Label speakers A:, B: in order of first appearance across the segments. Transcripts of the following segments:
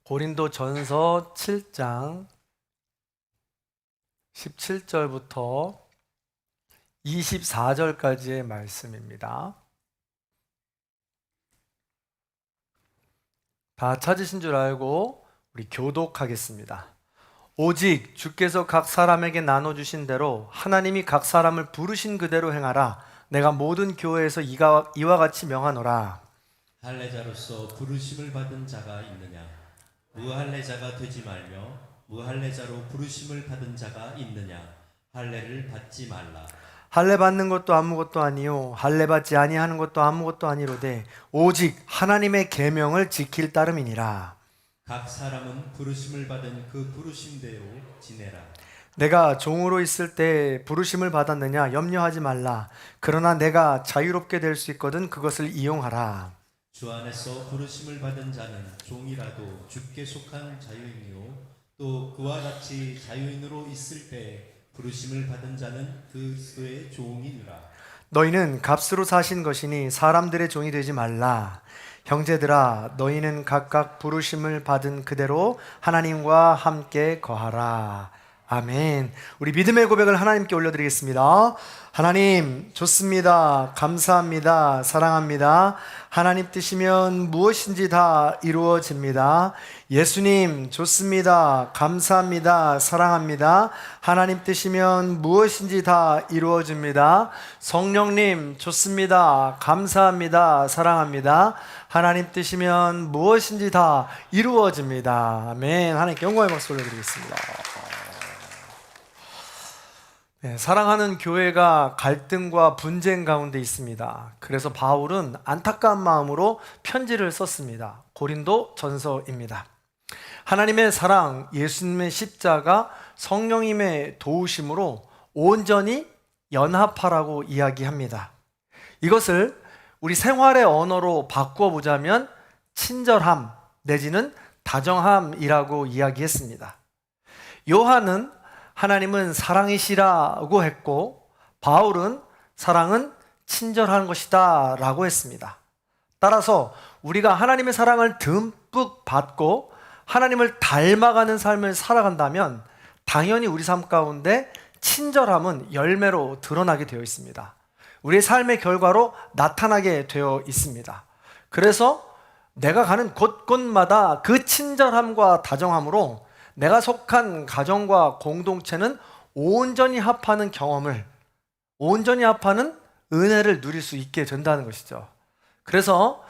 A: 고린도전서 7장 17절부터 24절까지의 말씀입니다. 다 찾으신 줄 알고 우리 교독하겠습니다. 오직 주께서 각 사람에게 나눠주신 대로 하나님이 각 사람을 부르신 그대로 행하라. 내가 모든 교회에서 이와 같이 명하노라.
B: 할례자로서 부르심을 받은 자가 있느냐? 무할례자가 되지 말며 무할례자로 부르심을 받은 자가 있느냐? 할례를 받지 말라.
A: 할례 받는 것도 아무것도 아니요 할례 받지 아니하는 것도 아무것도 아니로되 오직 하나님의 계명을 지킬 따름이니라.
B: 각 사람은 부르심을 받은 그 부르심대로 지내라.
A: 내가 종으로 있을 때 부르심을 받았느냐 염려하지 말라. 그러나 내가 자유롭게 될 수 있거든 그것을 이용하라.
B: 주 안에서 부르심을 받은 자는 종이라도 주께 속한 자유인이요 또 그와 같이 자유인으로 있을 때 부르심을 받은 자는 그리스도의 종이니라.
A: 너희는 값으로 사신 것이니 사람들의 종이 되지 말라. 형제들아 너희는 각각 부르심을 받은 그대로 하나님과 함께 거하라. 아멘. 우리 믿음의 고백을 하나님께 올려드리겠습니다. 하나님 좋습니다. 감사합니다. 사랑합니다. 하나님 뜻이면 무엇인지 다 이루어집니다. 예수님 좋습니다. 감사합니다. 사랑합니다. 하나님 뜻이면 무엇인지 다 이루어집니다. 성령님 좋습니다. 감사합니다. 사랑합니다. 하나님 뜻이면 무엇인지 다 이루어집니다. 아멘. 하나님께 영광의 박수 올려드리겠습니다. 네, 사랑하는 교회가 갈등과 분쟁 가운데 있습니다. 그래서 바울은 안타까운 마음으로 편지를 썼습니다. 고린도전서입니다. 하나님의 사랑, 예수님의 십자가, 성령님의 도우심으로 온전히 연합하라고 이야기합니다. 이것을 우리 생활의 언어로 바꾸어 보자면 친절함 내지는 다정함이라고 이야기했습니다. 요한은 하나님은 사랑이시라고 했고 바울은 사랑은 친절한 것이다 라고 했습니다. 따라서 우리가 하나님의 사랑을 듬뿍 받고 하나님을 닮아가는 삶을 살아간다면 당연히 우리 삶 가운데 친절함은 열매로 드러나게 되어 있습니다. 우리의 삶의 결과로 나타나게 되어 있습니다. 그래서 내가 가는 곳곳마다 그 친절함과 다정함으로 내가 속한 가정과 공동체는 온전히 합하는 경험을, 온전히 합하는 은혜를 누릴 수 있게 된다는 것이죠. 그래서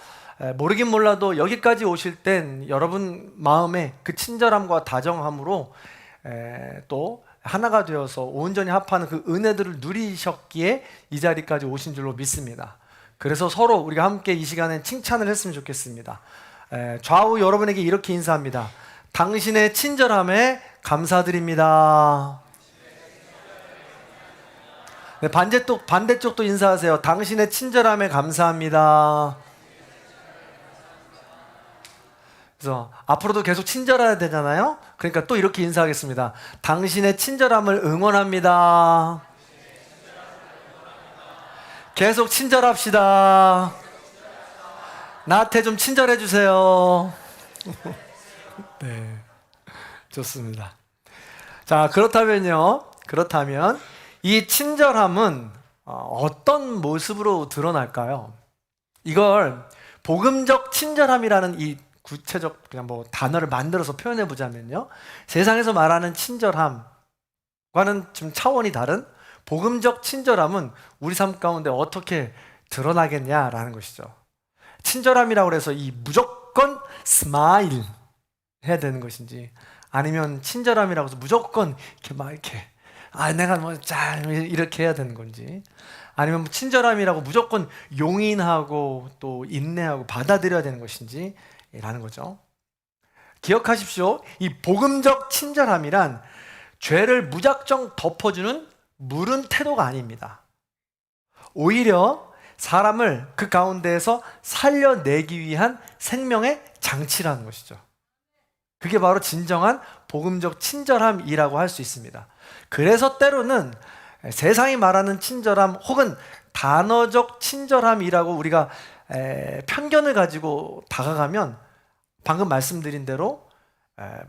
A: 모르긴 몰라도 여기까지 오실 땐 여러분 마음에 그 친절함과 다정함으로 또 하나가 되어서 온전히 합하는 그 은혜들을 누리셨기에 이 자리까지 오신 줄로 믿습니다. 그래서 서로 우리가 함께 이 시간에 칭찬을 했으면 좋겠습니다. 좌우 여러분에게 이렇게 인사합니다. 당신의 친절함에 감사드립니다. 네, 반대쪽도 인사하세요. 당신의 친절함에 감사합니다. 그래서 앞으로도 계속 친절해야 되잖아요. 그러니까 또 이렇게 인사하겠습니다. 당신의 친절함을 응원합니다. 계속 친절합시다. 나한테 좀 친절해 주세요. 네, 좋습니다. 자, 그렇다면 이 친절함은 어떤 모습으로 드러날까요? 이걸 복음적 친절함이라는 이 구체적 그냥 뭐 단어를 만들어서 표현해 보자면요, 세상에서 말하는 친절함과는 좀 차원이 다른 복음적 친절함은 우리 삶 가운데 어떻게 드러나겠냐라는 것이죠. 친절함이라고 해서 이 무조건 스마일 해야 되는 것인지, 아니면 친절함이라고 해서 무조건 이렇게 내가 뭐 이렇게 해야 되는 건지, 아니면 친절함이라고 무조건 용인하고 또 인내하고 받아들여야 되는 것인지 라는 거죠. 기억하십시오. 이 복음적 친절함이란 죄를 무작정 덮어주는 무른 태도가 아닙니다. 오히려 사람을 그 가운데에서 살려내기 위한 생명의 장치라는 것이죠. 그게 바로 진정한 복음적 친절함이라고 할 수 있습니다. 그래서 때로는 세상이 말하는 친절함 혹은 단어적 친절함이라고 우리가 편견을 가지고 다가가면 방금 말씀드린 대로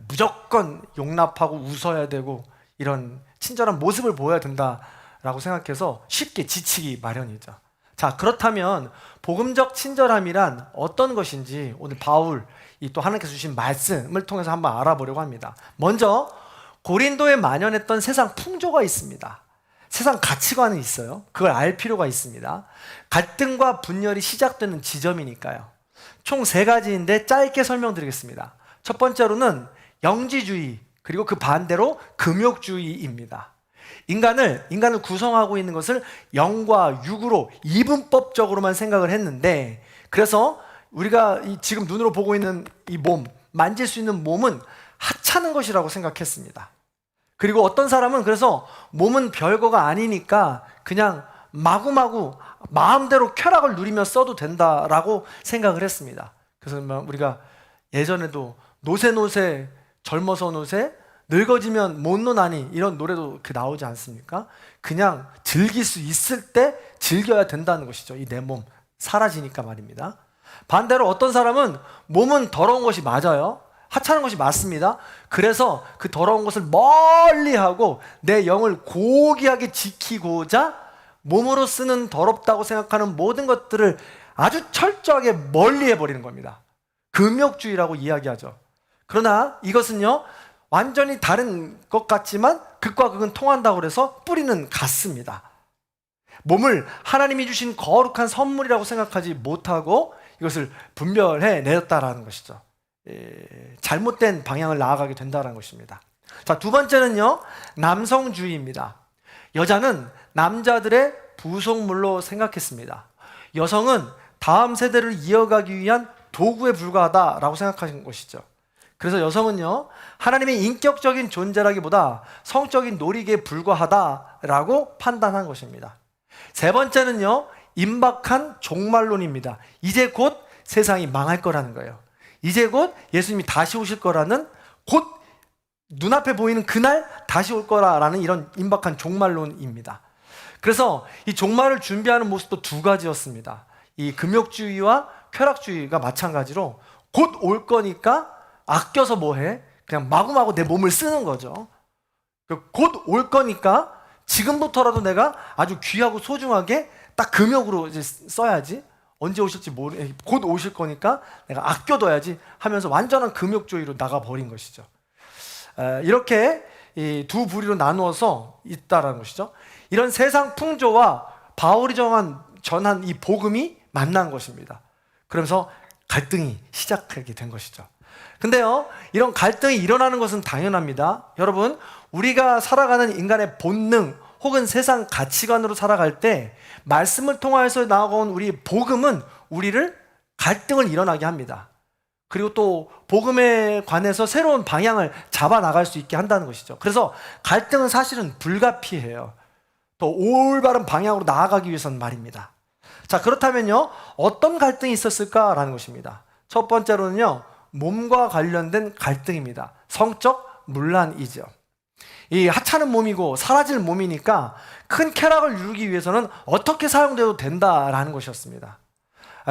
A: 무조건 용납하고 웃어야 되고 이런 친절한 모습을 보여야 된다라고 생각해서 쉽게 지치기 마련이죠. 자, 그렇다면 복음적 친절함이란 어떤 것인지 오늘 바울이 또 하나님께서 주신 말씀을 통해서 한번 알아보려고 합니다. 먼저 고린도에 만연했던 세상 풍조가 있습니다. 세상 가치관이 있어요. 그걸 알 필요가 있습니다. 갈등과 분열이 시작되는 지점이니까요. 총 3가지인데 짧게 설명드리겠습니다. 첫 번째로는 영지주의, 그리고 그 반대로 금욕주의입니다. 인간을 구성하고 있는 것을 영과 육으로 이분법적으로만 생각을 했는데, 그래서 우리가 지금 눈으로 보고 있는 이 몸, 만질 수 있는 몸은 하찮은 것이라고 생각했습니다. 그리고 어떤 사람은 그래서 몸은 별거가 아니니까 그냥 마구마구 마음대로 쾌락을 누리며 써도 된다라고 생각을 했습니다. 그래서 우리가 예전에도 노세 젊어서 노세 늙어지면 못 노나니 이런 노래도 나오지 않습니까? 그냥 즐길 수 있을 때 즐겨야 된다는 것이죠. 이 내 몸 사라지니까 말입니다. 반대로 어떤 사람은 몸은 더러운 것이 맞아요. 하찮은 것이 맞습니다. 그래서 그 더러운 것을 멀리하고 내 영을 고귀하게 지키고자 몸으로 쓰는 더럽다고 생각하는 모든 것들을 아주 철저하게 멀리해버리는 겁니다. 금욕주의라고 이야기하죠. 그러나 이것은요, 완전히 다른 것 같지만 극과 극은 통한다고 해서 뿌리는 같습니다. 몸을 하나님이 주신 거룩한 선물이라고 생각하지 못하고 이것을 분별해 내렸다라는 것이죠. 잘못된 방향을 나아가게 된다는 것입니다. 자, 두 번째는요, 남성주의입니다. 여자는 남자들의 부속물로 생각했습니다. 여성은 다음 세대를 이어가기 위한 도구에 불과하다라고 생각하신 것이죠. 그래서 여성은요, 하나님의 인격적인 존재라기보다 성적인 놀이기에 불과하다라고 판단한 것입니다. 세 번째는요, 임박한 종말론입니다. 이제 곧 세상이 망할 거라는 거예요. 이제 곧 예수님이 다시 오실 거라는, 곧 눈앞에 보이는 그날 다시 올 거라는 이런 임박한 종말론입니다. 그래서 이 종말을 준비하는 모습도 2가지였습니다. 이 금욕주의와 쾌락주의가 마찬가지로 곧 올 거니까 아껴서 뭐해? 그냥 마구마구 내 몸을 쓰는 거죠. 곧 올 거니까 지금부터라도 내가 아주 귀하고 소중하게 딱 금욕으로 이제 써야지. 언제 오실지 곧 오실 거니까 내가 아껴둬야지 하면서 완전한 금욕주의로 나가버린 것이죠. 이렇게 이 2부류로 나누어서 있다라는 것이죠. 이런 세상 풍조와 바울이 전한 이 복음이 만난 것입니다. 그러면서 갈등이 시작하게 된 것이죠. 근데요, 이런 갈등이 일어나는 것은 당연합니다. 여러분, 우리가 살아가는 인간의 본능 혹은 세상 가치관으로 살아갈 때 말씀을 통하여서 나아온 우리 복음은 우리를 갈등을 일어나게 합니다. 그리고 또 복음에 관해서 새로운 방향을 잡아 나갈 수 있게 한다는 것이죠. 그래서 갈등은 사실은 불가피해요. 더 올바른 방향으로 나아가기 위해서는 말입니다. 자, 그렇다면요, 어떤 갈등이 있었을까라는 것입니다. 첫 번째로는요, 몸과 관련된 갈등입니다. 성적 문란이죠. 이 하찮은 몸이고 사라질 몸이니까 큰 쾌락을 이루기 위해서는 어떻게 사용돼도 된다라는 것이었습니다.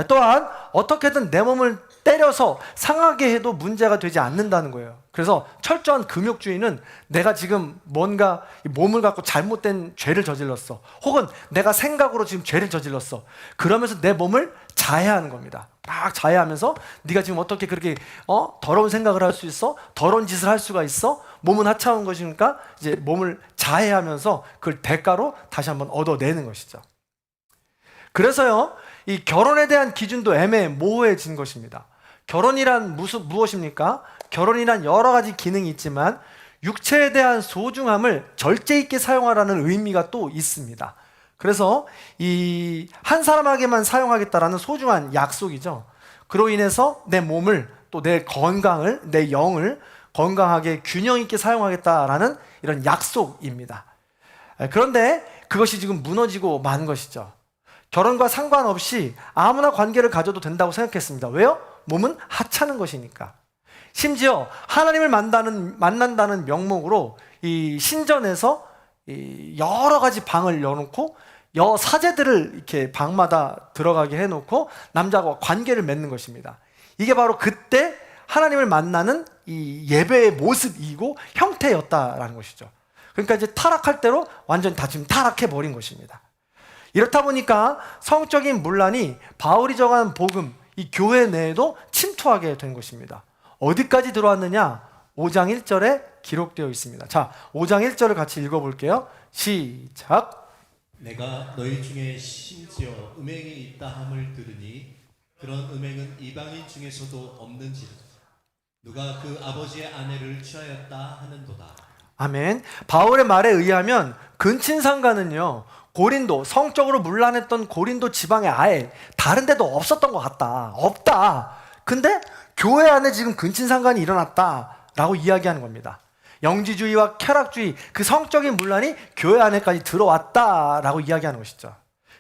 A: 또한 어떻게든 내 몸을 때려서 상하게 해도 문제가 되지 않는다는 거예요. 그래서 철저한 금욕주의는 내가 지금 뭔가 몸을 갖고 잘못된 죄를 저질렀어, 혹은 내가 생각으로 지금 죄를 저질렀어, 그러면서 내 몸을 자해하는 겁니다. 막 자해하면서 네가 지금 어떻게 그렇게 더러운 생각을 할 수 있어? 더러운 짓을 할 수가 있어? 몸은 하찮은 것이니까 이제 몸을 자해하면서 그걸 대가로 다시 한번 얻어내는 것이죠. 그래서요, 이 결혼에 대한 기준도 모호해진 것입니다. 결혼이란 무엇입니까? 결혼이란 여러 가지 기능이 있지만 육체에 대한 소중함을 절제 있게 사용하라는 의미가 또 있습니다. 그래서 이 한 사람에게만 사용하겠다라는 소중한 약속이죠. 그로 인해서 내 몸을, 또 내 건강을, 내 영을 건강하게 균형 있게 사용하겠다라는 이런 약속입니다. 그런데 그것이 지금 무너지고 만 것이죠. 결혼과 상관없이 아무나 관계를 가져도 된다고 생각했습니다. 왜요? 몸은 하찮은 것이니까. 심지어 하나님을 만난다는 명목으로 이 신전에서 이 여러 가지 방을 열어놓고 사제들을 이렇게 방마다 들어가게 해놓고 남자와 관계를 맺는 것입니다. 이게 바로 그때 하나님을 만나는 이 예배의 모습이고 형태였다라는 것이죠. 그러니까 이제 타락할 대로 완전 다 지금 타락해 버린 것입니다. 이렇다 보니까 성적인 문란이 바울이 정한 복음, 이 교회 내에도 침투하게 된 것입니다. 어디까지 들어왔느냐? 5장 1절에 기록되어 있습니다. 자, 5장 1절을 같이 읽어볼게요. 시작.
B: 내가 너희 중에 심지어 음행이 있다 함을 들으니 그런 음행은 이방인 중에서도 없는지라. 누가 그 아버지의 아내를 취하였다 하는도다.
A: 아멘. 바울의 말에 의하면 근친상간은요, 고린도, 성적으로 문란했던 고린도 지방에 아예 다른 데도 없었던 것 같다. 없다. 근데 교회 안에 지금 근친상간이 일어났다라고 이야기하는 겁니다. 영지주의와 쾌락주의, 그 성적인 문란이 교회 안에까지 들어왔다라고 이야기하는 것이죠.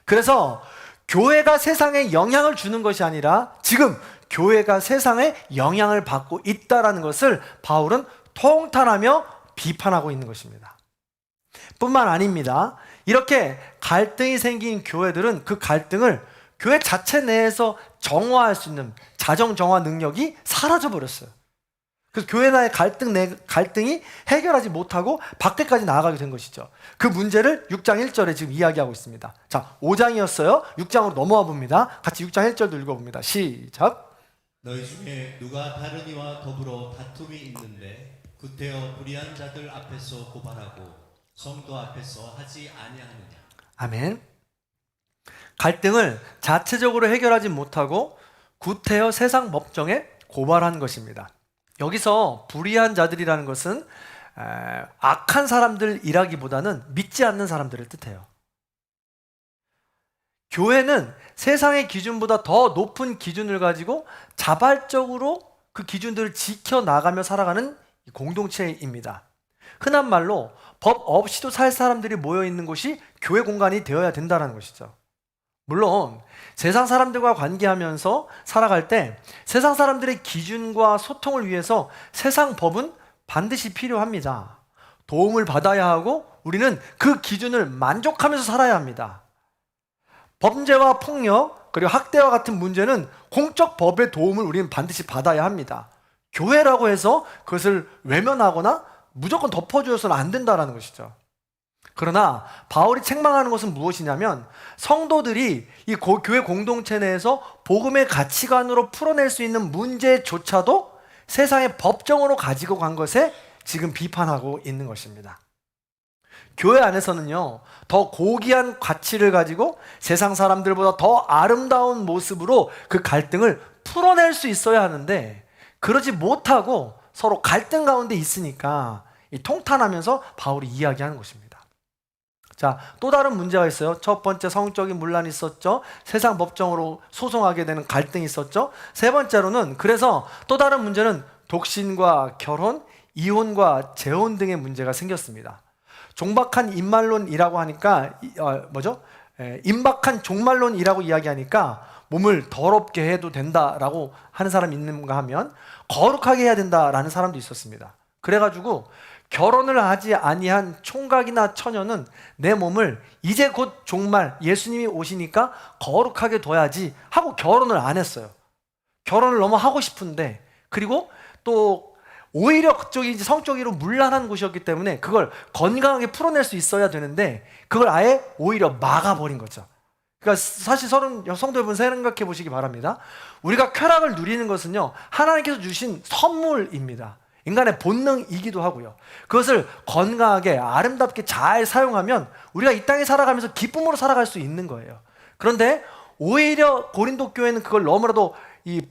A: 그래서 교회가 세상에 영향을 주는 것이 아니라 지금 교회가 세상에 영향을 받고 있다라는 것을 바울은 통탄하며 비판하고 있는 것입니다. 뿐만 아닙니다. 이렇게 갈등이 생긴 교회들은 그 갈등을 교회 자체 내에서 정화할 수 있는 자정 정화 능력이 사라져 버렸어요. 그래서 교회 내의 갈등이 해결하지 못하고 밖에까지 나아가게 된 것이죠. 그 문제를 6장 1절에 지금 이야기하고 있습니다. 자, 5장이었어요. 6장으로 넘어와 봅니다. 같이 6장 1절도 읽어봅니다. 시작.
B: 너희 중에 누가 다른 이와 더불어 다툼이 있는데 구태여 불의한 자들 앞에서 고발하고 성도 앞에서 하지 아니하느냐.
A: 아멘. 갈등을 자체적으로 해결하지 못하고 구태여 세상 법정에 고발한 것입니다. 여기서 불의한 자들이라는 것은 악한 사람들이라기보다는 믿지 않는 사람들을 뜻해요. 교회는 세상의 기준보다 더 높은 기준을 가지고 자발적으로 그 기준들을 지켜나가며 살아가는 공동체입니다. 흔한 말로 법 없이도 살 사람들이 모여있는 곳이 교회 공간이 되어야 된다는 것이죠. 물론 세상 사람들과 관계하면서 살아갈 때 세상 사람들의 기준과 소통을 위해서 세상 법은 반드시 필요합니다. 도움을 받아야 하고 우리는 그 기준을 만족하면서 살아야 합니다. 범죄와 폭력 그리고 학대와 같은 문제는 공적 법의 도움을 우리는 반드시 받아야 합니다. 교회라고 해서 그것을 외면하거나 무조건 덮어주어서는 안 된다는 것이죠. 그러나 바울이 책망하는 것은 무엇이냐면 성도들이 이 교회 공동체 내에서 복음의 가치관으로 풀어낼 수 있는 문제조차도 세상의 법정으로 가지고 간 것에 지금 비판하고 있는 것입니다. 교회 안에서는요, 더 고귀한 가치를 가지고 세상 사람들보다 더 아름다운 모습으로 그 갈등을 풀어낼 수 있어야 하는데 그러지 못하고 서로 갈등 가운데 있으니까 통탄하면서 바울이 이야기하는 것입니다. 자, 또 다른 문제가 있어요. 첫 번째 성적인 문란이 있었죠. 세상 법정으로 소송하게 되는 갈등이 있었죠. 세 번째로는 그래서 또 다른 문제는 독신과 결혼, 이혼과 재혼 등의 문제가 생겼습니다. 종박한 임말론이라고 하니까 임박한 종말론이라고 이야기하니까 몸을 더럽게 해도 된다라고 하는 사람이 있는가 하면 거룩하게 해야 된다라는 사람도 있었습니다. 그래가지고 결혼을 하지 아니한 총각이나 처녀는 내 몸을 이제 곧 종말 예수님이 오시니까 거룩하게 둬야지 하고 결혼을 안 했어요. 결혼을 너무 하고 싶은데 그리고 또 오히려 그쪽이 성적으로 문란한 곳이었기 때문에 그걸 건강하게 풀어낼 수 있어야 되는데 그걸 아예 오히려 막아버린 거죠. 그러니까 사실 성도 여러분 생각해 보시기 바랍니다. 우리가 쾌락을 누리는 것은요, 하나님께서 주신 선물입니다. 인간의 본능이기도 하고요. 그것을 건강하게 아름답게 잘 사용하면 우리가 이 땅에 살아가면서 기쁨으로 살아갈 수 있는 거예요. 그런데 오히려 고린도 교회는 그걸 너무나도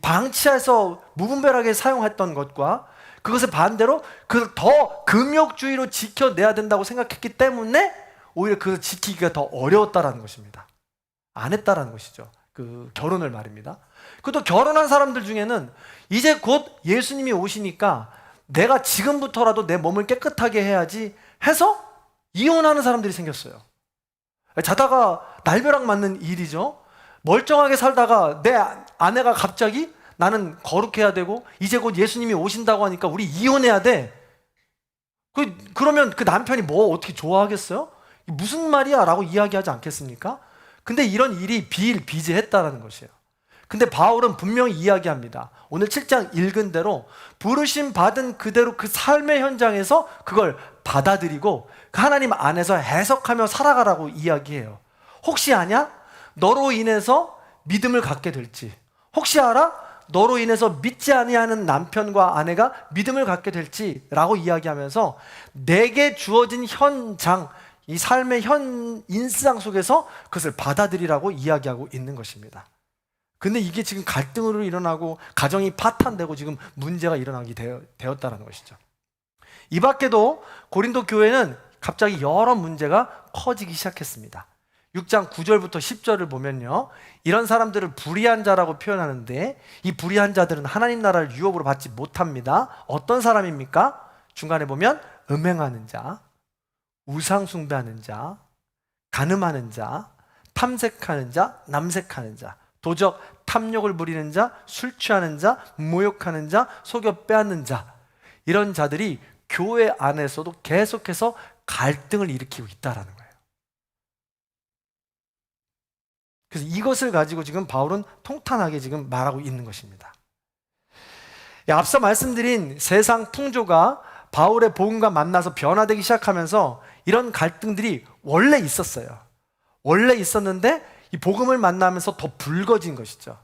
A: 방치해서 무분별하게 사용했던 것과 그것을 반대로 그걸 더 금욕주의로 지켜내야 된다고 생각했기 때문에 오히려 그것을 지키기가 더 어려웠다라는 것입니다. 안 했다라는 것이죠. 그 결혼을 말입니다. 그것도 결혼한 사람들 중에는 이제 곧 예수님이 오시니까 내가 지금부터라도 내 몸을 깨끗하게 해야지 해서 이혼하는 사람들이 생겼어요. 자다가 날벼락 맞는 일이죠. 멀쩡하게 살다가 내 아내가 갑자기 나는 거룩해야 되고 이제 곧 예수님이 오신다고 하니까 우리 이혼해야 돼. 그러면 그 남편이 뭐 어떻게 좋아하겠어요? 무슨 말이야? 라고 이야기하지 않겠습니까? 근데 이런 일이 비일비재했다는 것이에요. 근데 바울은 분명히 이야기합니다. 오늘 7장 읽은 대로 부르심 받은 그대로 그 삶의 현장에서 그걸 받아들이고 그 하나님 안에서 해석하며 살아가라고 이야기해요. 혹시 아냐? 너로 인해서 믿음을 갖게 될지. 혹시 알아? 너로 인해서 믿지 아니하는 남편과 아내가 믿음을 갖게 될지라고 이야기하면서 내게 주어진 현장, 이 삶의 인상 속에서 그것을 받아들이라고 이야기하고 있는 것입니다. 근데 이게 지금 갈등으로 일어나고 가정이 파탄되고 지금 문제가 일어나게 되었다는 것이죠. 이 밖에도 고린도 교회는 갑자기 여러 문제가 커지기 시작했습니다. 6장 9절부터 10절을 보면요, 이런 사람들을 불의한 자라고 표현하는데 이 불의한 자들은 하나님 나라를 유업으로 받지 못합니다. 어떤 사람입니까? 중간에 보면 음행하는 자, 우상 숭배하는 자, 간음하는 자, 탐색하는 자, 남색하는 자, 도적, 탐욕을 부리는 자, 술 취하는 자, 모욕하는 자, 속여 빼앗는 자, 이런 자들이 교회 안에서도 계속해서 갈등을 일으키고 있다라는 거예요. 그래서 이것을 가지고 지금 바울은 통탄하게 지금 말하고 있는 것입니다. 앞서 말씀드린 세상 풍조가 바울의 복음과 만나서 변화되기 시작하면서 이런 갈등들이 원래 있었어요. 원래 있었는데 이 복음을 만나면서 더 불거진 것이죠.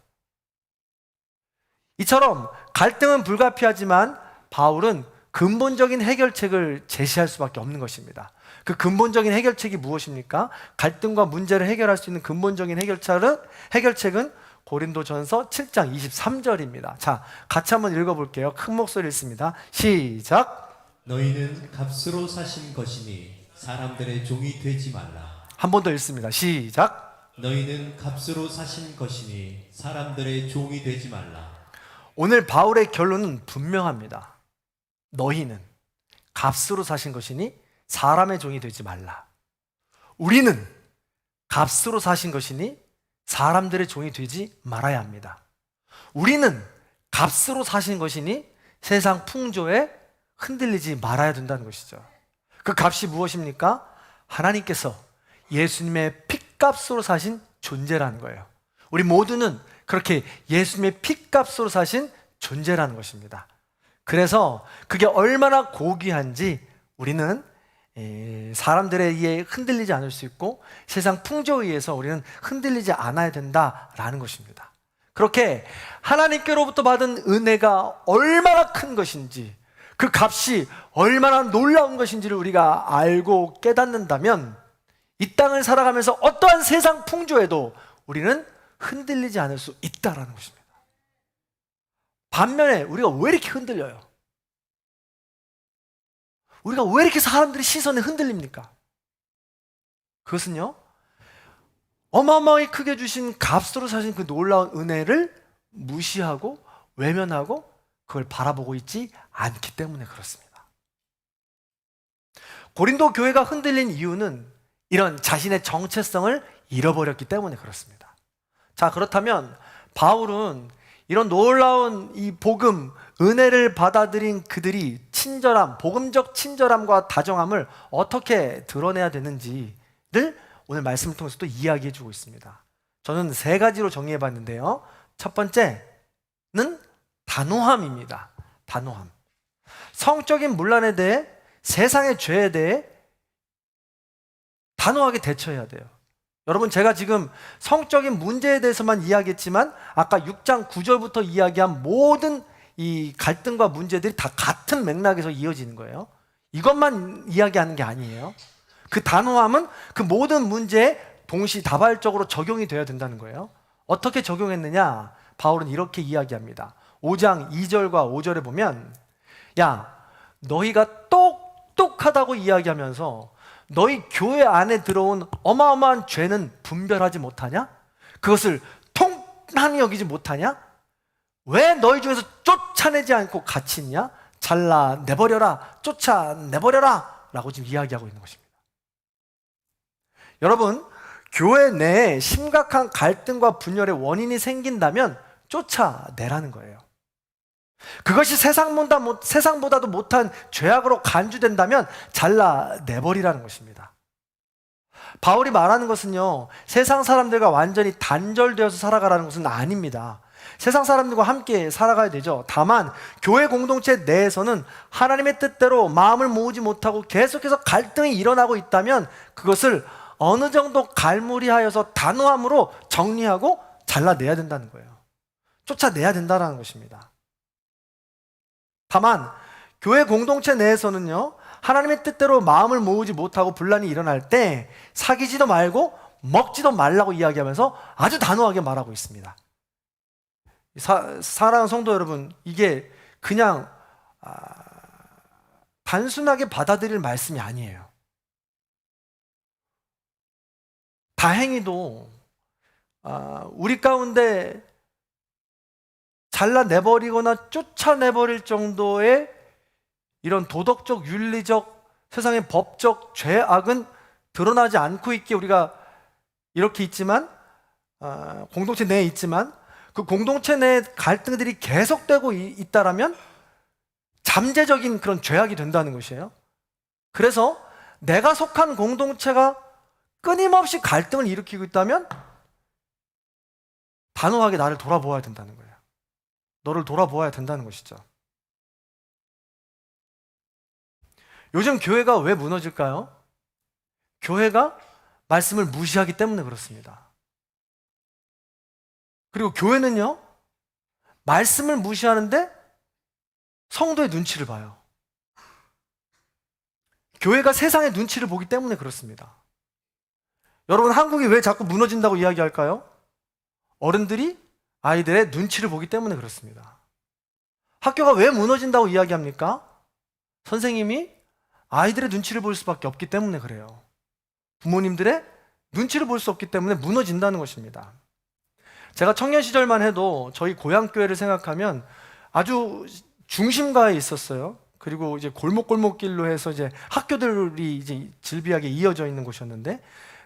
A: 이처럼 갈등은 불가피하지만 바울은 근본적인 해결책을 제시할 수밖에 없는 것입니다. 그 근본적인 해결책이 무엇입니까? 갈등과 문제를 해결할 수 있는 근본적인 해결책은 고린도전서 7장 23절입니다. 자, 같이 한번 읽어볼게요. 큰 목소리 읽습니다. 시작.
B: 너희는 값으로 사신 것이니 사람들의 종이 되지 말라.
A: 한 번 더 읽습니다. 시작.
B: 너희는 값으로 사신 것이니 사람들의 종이 되지 말라.
A: 오늘 바울의 결론은 분명합니다. 너희는 값으로 사신 것이니 사람의 종이 되지 말라. 우리는 값으로 사신 것이니 사람들의 종이 되지 말아야 합니다. 우리는 값으로 사신 것이니 세상 풍조에 흔들리지 말아야 된다는 것이죠. 그 값이 무엇입니까? 하나님께서 예수님의 핏값으로 사신 존재라는 거예요. 우리 모두는 그렇게 예수님의 핏값으로 사신 존재라는 것입니다. 그래서 그게 얼마나 고귀한지 우리는 사람들에 의해 흔들리지 않을 수 있고 세상 풍조에 의해서 우리는 흔들리지 않아야 된다라는 것입니다. 그렇게 하나님께로부터 받은 은혜가 얼마나 큰 것인지, 그 값이 얼마나 놀라운 것인지를 우리가 알고 깨닫는다면 이 땅을 살아가면서 어떠한 세상 풍조에도 우리는 흔들리지 않을 수 있다라는 것입니다. 반면에 우리가 왜 이렇게 흔들려요? 우리가 왜 이렇게 사람들이 시선에 흔들립니까? 그것은요, 어마어마하게 크게 주신 값으로 사신 그 놀라운 은혜를 무시하고 외면하고 그걸 바라보고 있지 않기 때문에 그렇습니다. 고린도 교회가 흔들린 이유는 이런 자신의 정체성을 잃어버렸기 때문에 그렇습니다. 자, 그렇다면 바울은 이런 놀라운 이 복음, 은혜를 받아들인 그들이 친절함, 복음적 친절함과 다정함을 어떻게 드러내야 되는지를 오늘 말씀을 통해서 또 이야기해 주고 있습니다. 저는 3가지로 정리해 봤는데요. 첫 번째는 단호함입니다. 단호함. 성적인 문란에 대해, 세상의 죄에 대해 단호하게 대처해야 돼요. 여러분, 제가 지금 성적인 문제에 대해서만 이야기했지만 아까 6장 9절부터 이야기한 모든 이 갈등과 문제들이 다 같은 맥락에서 이어지는 거예요. 이것만 이야기하는 게 아니에요. 그 단호함은 그 모든 문제에 동시다발적으로 적용이 되어야 된다는 거예요. 어떻게 적용했느냐? 바울은 이렇게 이야기합니다. 5장 2절과 5절에 보면, 야, 너희가 똑똑하다고 이야기하면서 너희 교회 안에 들어온 어마어마한 죄는 분별하지 못하냐? 그것을 통탄히 여기지 못하냐? 왜 너희 중에서 쫓아내지 않고 같이 있냐? 잘라내버려라, 쫓아내버려라 라고 지금 이야기하고 있는 것입니다. 여러분, 교회 내에 심각한 갈등과 분열의 원인이 생긴다면 쫓아내라는 거예요. 그것이 세상보다도 못한 죄악으로 간주된다면 잘라내버리라는 것입니다. 바울이 말하는 것은요, 세상 사람들과 완전히 단절되어서 살아가라는 것은 아닙니다. 세상 사람들과 함께 살아가야 되죠. 다만 교회 공동체 내에서는 하나님의 뜻대로 마음을 모으지 못하고 계속해서 갈등이 일어나고 있다면 그것을 어느 정도 갈무리하여서 단호함으로 정리하고 잘라내야 된다는 거예요. 쫓아내야 된다는 것입니다. 다만 교회 공동체 내에서는요, 하나님의 뜻대로 마음을 모으지 못하고 분란이 일어날 때 사귀지도 말고 먹지도 말라고 이야기하면서 아주 단호하게 말하고 있습니다. 사랑하는 성도 여러분, 이게 그냥 단순하게 받아들일 말씀이 아니에요. 다행히도 우리 가운데 잘라내버리거나 쫓아내버릴 정도의 이런 도덕적, 윤리적, 세상의 법적 죄악은 드러나지 않고 있기에 우리가 이렇게 있지만, 공동체 내에 있지만, 그 공동체 내 갈등들이 계속되고 있다라면 잠재적인 그런 죄악이 된다는 것이에요. 그래서 내가 속한 공동체가 끊임없이 갈등을 일으키고 있다면 단호하게 나를 돌아보아야 된다는 거예요. 너를 돌아보아야 된다는 것이죠. 요즘 교회가 왜 무너질까요? 교회가 말씀을 무시하기 때문에 그렇습니다. 그리고 교회는요, 말씀을 무시하는데 성도의 눈치를 봐요. 교회가 세상의 눈치를 보기 때문에 그렇습니다. 여러분, 한국이 왜 자꾸 무너진다고 이야기할까요? 어른들이 아이들의 눈치를 보기 때문에 그렇습니다. 학교가 왜 무너진다고 이야기합니까? 선생님이 아이들의 눈치를 볼 수밖에 없기 때문에 그래요. 부모님들의 눈치를 볼 수 없기 때문에 무너진다는 것입니다. 제가 청년 시절만 해도 저희 고향교회를 생각하면 아주 중심가에 있었어요. 그리고 이제 골목골목길로 해서 이제 학교들이 이제 질비하게 이어져 있는 곳이었는데,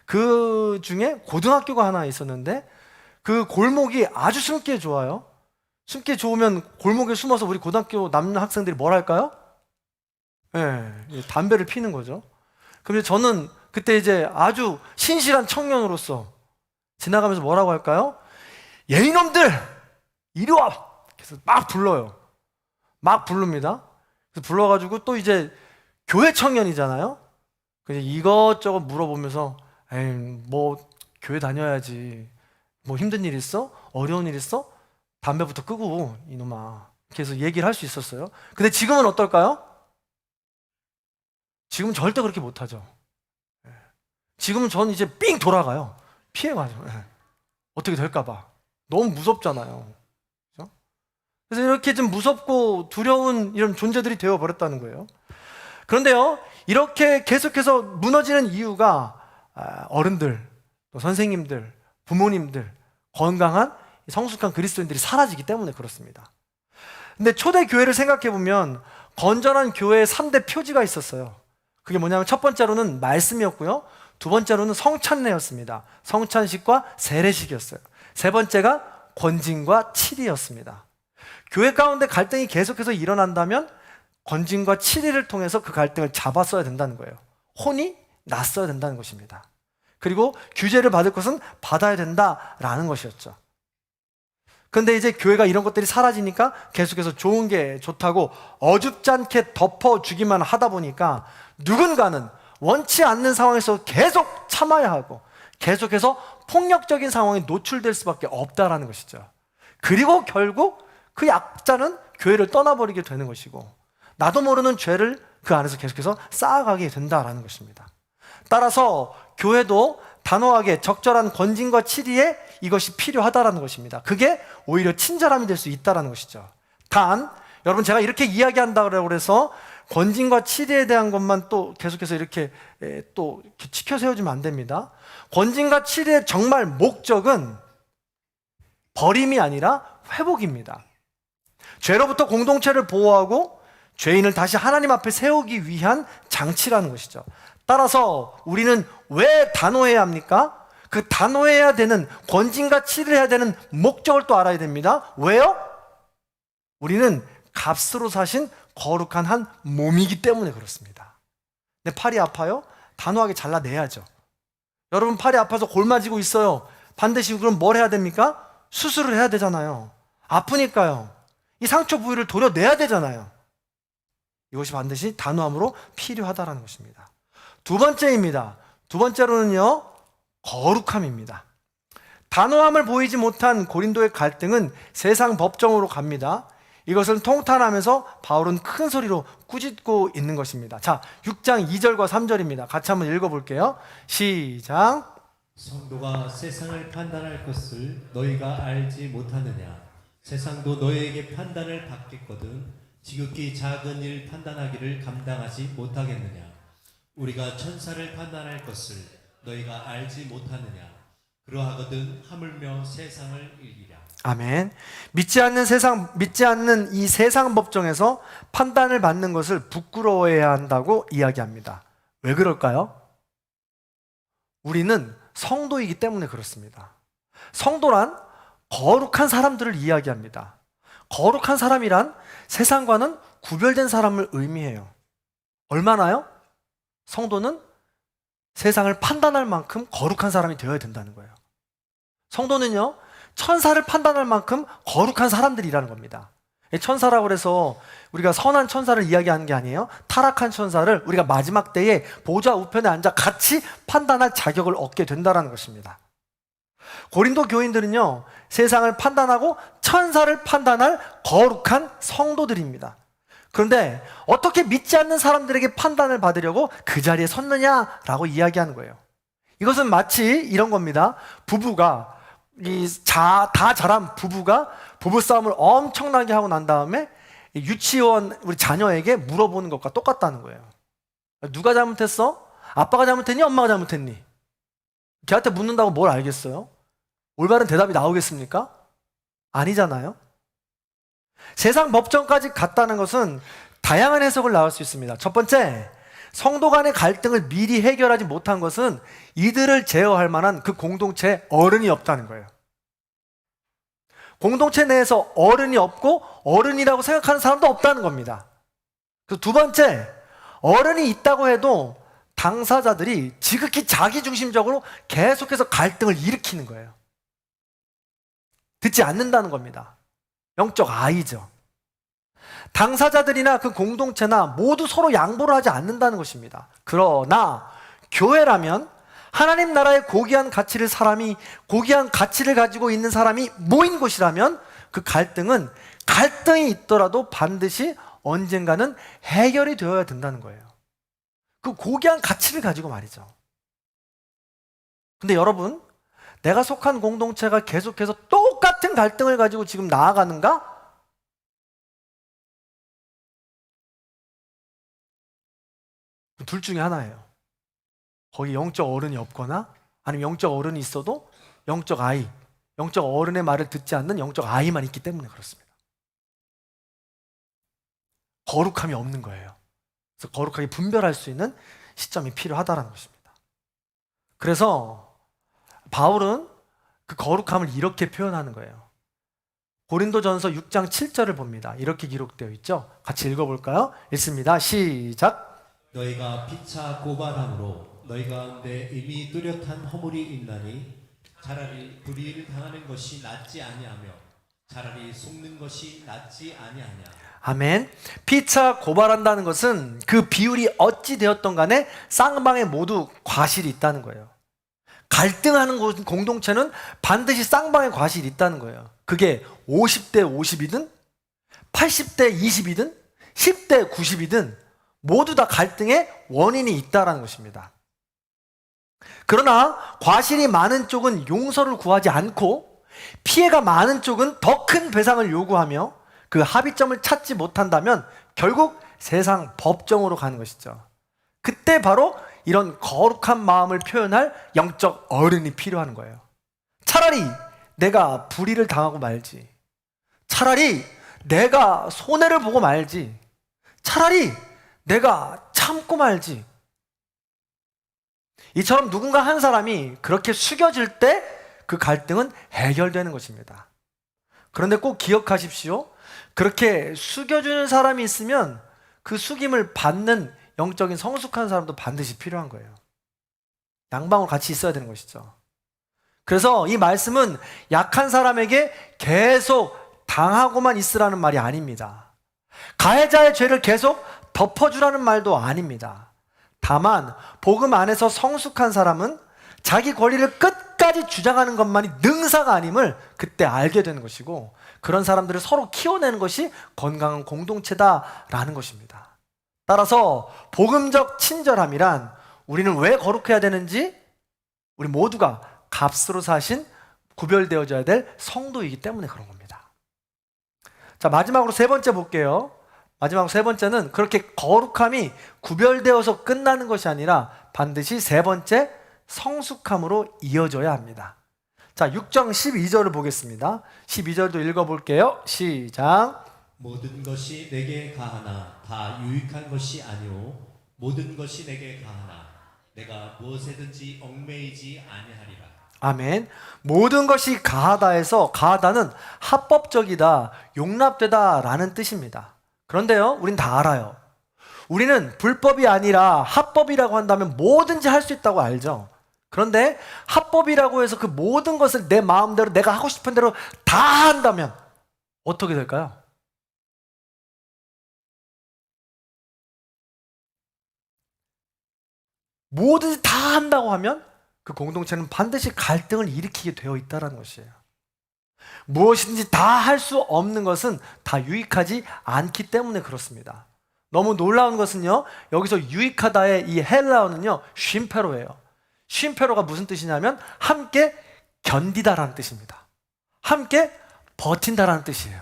A: 그 중에 고등학교가 하나 있었는데 그 골목이 아주 숨기 좋아요. 숨기 좋으면 골목에 숨어서 우리 고등학교 남녀 학생들이 뭘 할까요? 담배를 피는 거죠. 그럼 저는 그때 이제 아주 신실한 청년으로서 지나가면서 뭐라고 할까요? 예, 이놈들! 이리 와! 그래서 막 불러요. 막 부릅니다. 그래서 불러가지고 또 이제 교회 청년이잖아요? 그래서 이것저것 물어보면서, 에이, 뭐, 교회 다녀야지. 뭐 힘든 일 있어? 어려운 일 있어? 담배부터 끄고, 이놈아. 그래서 얘기를 할 수 있었어요. 근데 지금은 어떨까요? 지금은 절대 그렇게 못하죠. 지금은 저는 이제 삥 돌아가요. 피해가죠. 어떻게 될까봐. 너무 무섭잖아요. 그렇죠? 그래서 이렇게 좀 무섭고 두려운 이런 존재들이 되어버렸다는 거예요. 그런데요, 이렇게 계속해서 무너지는 이유가 어른들, 또 선생님들, 부모님들, 건강한 성숙한 그리스도인들이 사라지기 때문에 그렇습니다. 근데 초대 교회를 생각해 보면 건전한 교회의 3대 표지가 있었어요. 그게 뭐냐면 첫 번째로는 말씀이었고요, 두 번째로는 성찬례였습니다. 성찬식과 세례식이었어요. 세 번째가 권징과 치리였습니다. 교회 가운데 갈등이 계속해서 일어난다면 권징과 치리를 통해서 그 갈등을 잡았어야 된다는 거예요. 혼이 났어야 된다는 것입니다. 그리고 규제를 받을 것은 받아야 된다라는 것이었죠. 그런데 이제 교회가 이런 것들이 사라지니까 계속해서 좋은 게 좋다고 어줍지 않게 덮어주기만 하다 보니까 누군가는 원치 않는 상황에서 계속 참아야 하고 계속해서 폭력적인 상황에 노출될 수밖에 없다라는 것이죠. 그리고 결국 그 약자는 교회를 떠나버리게 되는 것이고 나도 모르는 죄를 그 안에서 계속해서 쌓아가게 된다라는 것입니다. 따라서 교회도 단호하게 적절한 권징과 치리에 이것이 필요하다라는 것입니다. 그게 오히려 친절함이 될 수 있다라는 것이죠. 단, 여러분, 제가 이렇게 이야기한다고 해서 권징과 치리에 대한 것만 또 계속해서 이렇게 또 치켜 세워주면 안 됩니다. 권징과 치리의 정말 목적은 버림이 아니라 회복입니다. 죄로부터 공동체를 보호하고 죄인을 다시 하나님 앞에 세우기 위한 장치라는 것이죠. 따라서 우리는 왜 단호해야 합니까? 그 단호해야 되는, 권징과 치리를 해야 되는 목적을 또 알아야 됩니다. 왜요? 우리는 값으로 사신 거룩한 한 몸이기 때문에 그렇습니다. 내 팔이 아파요? 단호하게 잘라내야죠. 여러분 팔이 아파서 골마지고 있어요. 반드시 그럼 뭘 해야 됩니까? 수술을 해야 되잖아요. 아프니까요. 이 상처 부위를 도려내야 되잖아요. 이것이 반드시 단호함으로 필요하다는 것입니다. 두 번째입니다. 두 번째로는요, 거룩함입니다. 단호함을 보이지 못한 고린도의 갈등은 세상 법정으로 갑니다. 이것을 통탄하면서 바울은 큰 소리로 꾸짖고 있는 것입니다. 자, 6장 2절과 3절입니다. 같이 한번 읽어볼게요. 시작.
B: 성도가 세상을 판단할 것을 너희가 알지 못하느냐? 세상도 너희에게 판단을 받겠거든 지극히 작은 일 판단하기를 감당하지 못하겠느냐? 우리가 천사를 판단할 것을 너희가 알지 못하느냐? 그러하거든 하물며 세상을 이기랴.
A: 아멘. 믿지 않는 이 세상 법정에서 판단을 받는 것을 부끄러워해야 한다고 이야기합니다. 왜 그럴까요? 우리는 성도이기 때문에 그렇습니다. 성도란 거룩한 사람들을 이야기합니다. 거룩한 사람이란 세상과는 구별된 사람을 의미해요. 얼마나요? 성도는 세상을 판단할 만큼 거룩한 사람이 되어야 된다는 거예요. 성도는요, 천사를 판단할 만큼 거룩한 사람들이라는 겁니다. 천사라고 해서 우리가 선한 천사를 이야기하는 게 아니에요. 타락한 천사를 우리가 마지막 때에 보좌 우편에 앉아 같이 판단할 자격을 얻게 된다는 것입니다. 고린도 교인들은요, 세상을 판단하고 천사를 판단할 거룩한 성도들입니다. 그런데 어떻게 믿지 않는 사람들에게 판단을 받으려고 그 자리에 섰느냐라고 이야기하는 거예요. 이것은 마치 이런 겁니다. 부부가 다 자란 부부가 부부싸움을 엄청나게 하고 난 다음에 유치원 우리 자녀에게 물어보는 것과 똑같다는 거예요. 누가 잘못했어? 아빠가 잘못했니? 엄마가 잘못했니? 걔한테 묻는다고 뭘 알겠어요? 올바른 대답이 나오겠습니까? 아니잖아요. 세상 법정까지 갔다는 것은 다양한 해석을 나올 수 있습니다. 첫 번째, 성도 간의 갈등을 미리 해결하지 못한 것은 이들을 제어할 만한 그 공동체에 어른이 없다는 거예요. 공동체 내에서 어른이 없고 어른이라고 생각하는 사람도 없다는 겁니다. 그리고 두 번째, 어른이 있다고 해도 당사자들이 지극히 자기중심적으로 계속해서 갈등을 일으키는 거예요. 듣지 않는다는 겁니다. 영적 아이죠. 당사자들이나 그 공동체나 모두 서로 양보를 하지 않는다는 것입니다. 그러나 교회라면 하나님 나라의 고귀한 가치를 가지고 있는 사람이 모인 곳이라면 그 갈등이 있더라도 반드시 언젠가는 해결이 되어야 된다는 거예요. 그 고귀한 가치를 가지고 말이죠. 근데 여러분, 내가 속한 공동체가 계속해서 똑같은 갈등을 가지고 지금 나아가는가? 둘 중에 하나예요. 거기 영적 어른이 없거나 아니면 영적 어른이 있어도 영적 어른의 말을 듣지 않는 영적 아이만 있기 때문에 그렇습니다. 거룩함이 없는 거예요. 그래서 거룩하게 분별할 수 있는 시점이 필요하다는 것입니다. 그래서 바울은 그 거룩함을 이렇게 표현하는 거예요. 고린도전서 6장 7절을 봅니다. 이렇게 기록되어 있죠. 같이 읽어볼까요? 읽습니다. 시작.
B: 너희가 피차 고발함으로 너희 가운데 이미 뚜렷한 허물이 있나니 차라리 불의를 당하는 것이 낫지 아니하며 차라리 속는 것이 낫지 아니하냐.
A: 아멘. 피차 고발한다는 것은 그 비율이 어찌 되었던 간에 쌍방에 모두 과실이 있다는 거예요. 갈등하는 공동체는 반드시 쌍방에 과실이 있다는 거예요. 그게 50대 50이든 80대 20이든 10대 90이든 모두 다 갈등의 원인이 있다는 것입니다. 그러나 과실이 많은 쪽은 용서를 구하지 않고 피해가 많은 쪽은 더 큰 배상을 요구하며 그 합의점을 찾지 못한다면 결국 세상 법정으로 가는 것이죠. 그때 바로 이런 거룩한 마음을 표현할 영적 어른이 필요한 거예요. 차라리 내가 불의를 당하고 말지, 차라리 내가 손해를 보고 말지, 차라리 내가 참고 말지. 이처럼 누군가 한 사람이 그렇게 숙여질 때 그 갈등은 해결되는 것입니다. 그런데 꼭 기억하십시오. 그렇게 숙여주는 사람이 있으면 그 숙임을 받는 영적인 성숙한 사람도 반드시 필요한 거예요. 양방으로 같이 있어야 되는 것이죠. 그래서 이 말씀은 약한 사람에게 계속 당하고만 있으라는 말이 아닙니다. 가해자의 죄를 계속 덮어주라는 말도 아닙니다. 다만 복음 안에서 성숙한 사람은 자기 권리를 끝까지 주장하는 것만이 능사가 아님을 그때 알게 되는 것이고, 그런 사람들을 서로 키워내는 것이 건강한 공동체다라는 것입니다. 따라서 복음적 친절함이란 우리는 왜 거룩해야 되는지, 우리 모두가 값으로 사신 구별되어져야 될 성도이기 때문에 그런 겁니다. 자, 마지막으로 세 번째 볼게요. 마지막 세 번째는 그렇게 거룩함이 구별되어서 끝나는 것이 아니라 반드시 세 번째 성숙함으로 이어져야 합니다. 자, 6장 12절을 보겠습니다. 12절도 읽어볼게요. 시작.
B: 모든 것이 내게 가하나 다 유익한 것이 아니오 모든 것이 내게 가하나 내가 무엇에든지 얽매이지 아니하리라.
A: 아멘. 모든 것이 가하다에서, 가하다는 합법적이다, 용납되다 라는 뜻입니다. 그런데요, 우린 다 알아요. 우리는 불법이 아니라 합법이라고 한다면 뭐든지 할 수 있다고 알죠. 그런데 합법이라고 해서 그 모든 것을 내 마음대로 내가 하고 싶은 대로 다 한다면 어떻게 될까요? 뭐든지 다 한다고 하면 그 공동체는 반드시 갈등을 일으키게 되어 있다는 것이에요. 무엇인지 다 할 수 없는 것은 다 유익하지 않기 때문에 그렇습니다. 너무 놀라운 것은요, 여기서 유익하다의 이 헬라어는요, 쉼페로예요. 쉼페로가 무슨 뜻이냐면 함께 견디다라는 뜻입니다. 함께 버틴다라는 뜻이에요.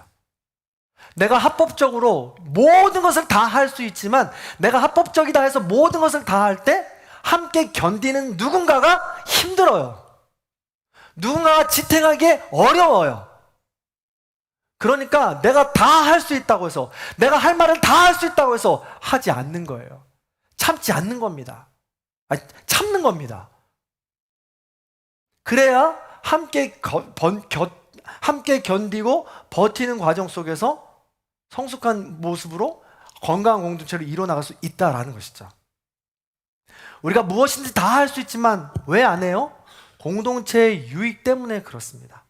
A: 내가 합법적으로 모든 것을 다 할 수 있지만, 내가 합법적이다 해서 모든 것을 다 할 때 함께 견디는 누군가가 힘들어요. 누군가가 지탱하기 어려워요. 그러니까 내가 다 할 수 있다고 해서, 내가 할 말을 다 할 수 있다고 해서 하지 않는 거예요. 참지 않는 겁니다. 참는 겁니다. 그래야 함께 견디고 버티는 과정 속에서 성숙한 모습으로 건강한 공동체를 이뤄나갈 수 있다라는 것이죠. 우리가 무엇인지 다 할 수 있지만 왜 안 해요? 공동체의 유익 때문에 그렇습니다.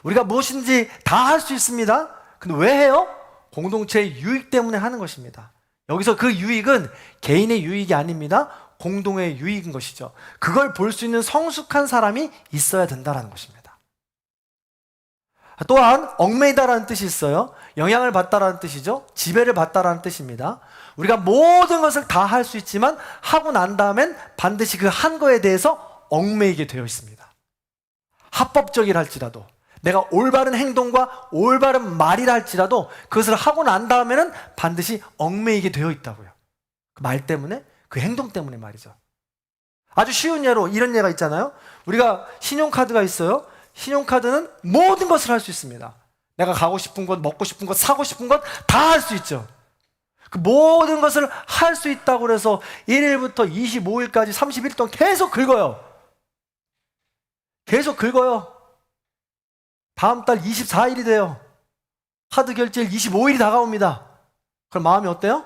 A: 우리가 무엇인지 다 할 수 있습니다. 근데 왜 해요? 공동체의 유익 때문에 하는 것입니다. 여기서 그 유익은 개인의 유익이 아닙니다. 공동의 유익인 것이죠. 그걸 볼 수 있는 성숙한 사람이 있어야 된다는 것입니다. 또한 얽매이다라는 뜻이 있어요. 영향을 받다라는 뜻이죠. 지배를 받다라는 뜻입니다. 우리가 모든 것을 다 할 수 있지만 하고 난 다음엔 반드시 그 한 거에 대해서 얽매이게 되어 있습니다. 합법적이라 할지라도, 내가 올바른 행동과 올바른 말이라 할지라도 그것을 하고 난 다음에는 반드시 얽매이게 되어 있다고요. 그 말 때문에, 그 행동 때문에 말이죠. 아주 쉬운 예로 이런 예가 있잖아요. 우리가 신용카드가 있어요. 신용카드는 모든 것을 할 수 있습니다. 내가 가고 싶은 것, 먹고 싶은 것, 사고 싶은 것 다 할 수 있죠. 그 모든 것을 할 수 있다고 해서 1일부터 25일까지 30일 동안 계속 긁어요. 계속 긁어요. 다음 달 24일이 돼요. 카드 결제일 25일이 다가옵니다. 그럼 마음이 어때요?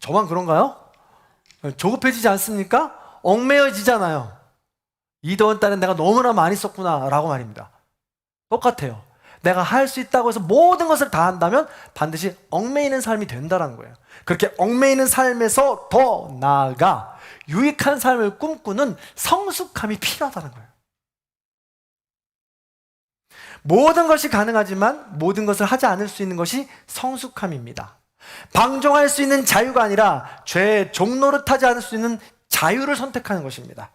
A: 저만 그런가요? 조급해지지 않습니까? 얽매여지잖아요. 이번 달엔 내가 너무나 많이 썼구나 라고 말입니다. 똑같아요. 내가 할 수 있다고 해서 모든 것을 다 한다면 반드시 얽매이는 삶이 된다는 거예요. 그렇게 얽매이는 삶에서 더 나아가 유익한 삶을 꿈꾸는 성숙함이 필요하다는 거예요. 모든 것이 가능하지만 모든 것을 하지 않을 수 있는 것이 성숙함입니다. 방종할 수 있는 자유가 아니라 죄의 종로를 타지 않을 수 있는 자유를 선택하는 것입니다.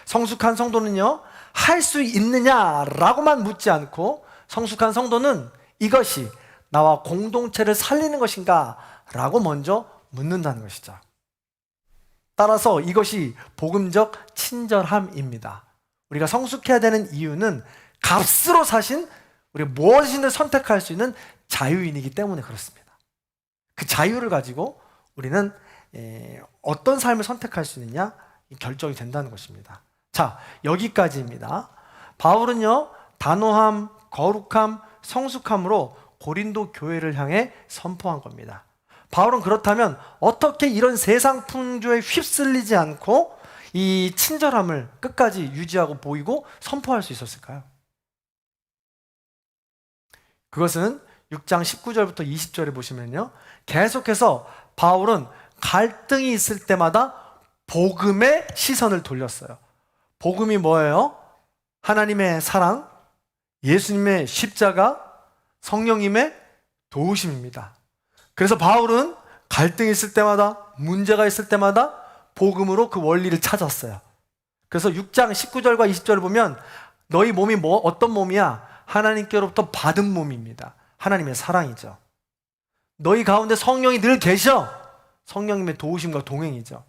A: 성숙한 성도는요, 할 수 있느냐라고만 묻지 않고, 성숙한 성도는 이것이 나와 공동체를 살리는 것인가? 라고 먼저 묻는다는 것이죠. 따라서 이것이 복음적 친절함입니다. 우리가 성숙해야 되는 이유는 값으로 사신, 우리가 무엇이든 선택할 수 있는 자유인이기 때문에 그렇습니다. 그 자유를 가지고 우리는 어떤 삶을 선택할 수 있느냐 결정이 된다는 것입니다. 자, 여기까지입니다. 바울은요, 단호함, 거룩함, 성숙함으로 고린도 교회를 향해 선포한 겁니다. 바울은 그렇다면 어떻게 이런 세상 풍조에 휩쓸리지 않고 이 친절함을 끝까지 유지하고 보이고 선포할 수 있었을까요? 그것은 6장 19절부터 20절에 보시면요, 계속해서 바울은 갈등이 있을 때마다 복음의 시선을 돌렸어요. 복음이 뭐예요? 하나님의 사랑, 예수님의 십자가, 성령님의 도우심입니다. 그래서 바울은 갈등이 있을 때마다, 문제가 있을 때마다 복음으로 그 원리를 찾았어요. 그래서 6장 19절과 20절을 보면 너희 몸이 어떤 몸이야? 하나님께로부터 받은 몸입니다. 하나님의 사랑이죠. 너희 가운데 성령이 늘 계셔. 성령님의 도우심과 동행이죠.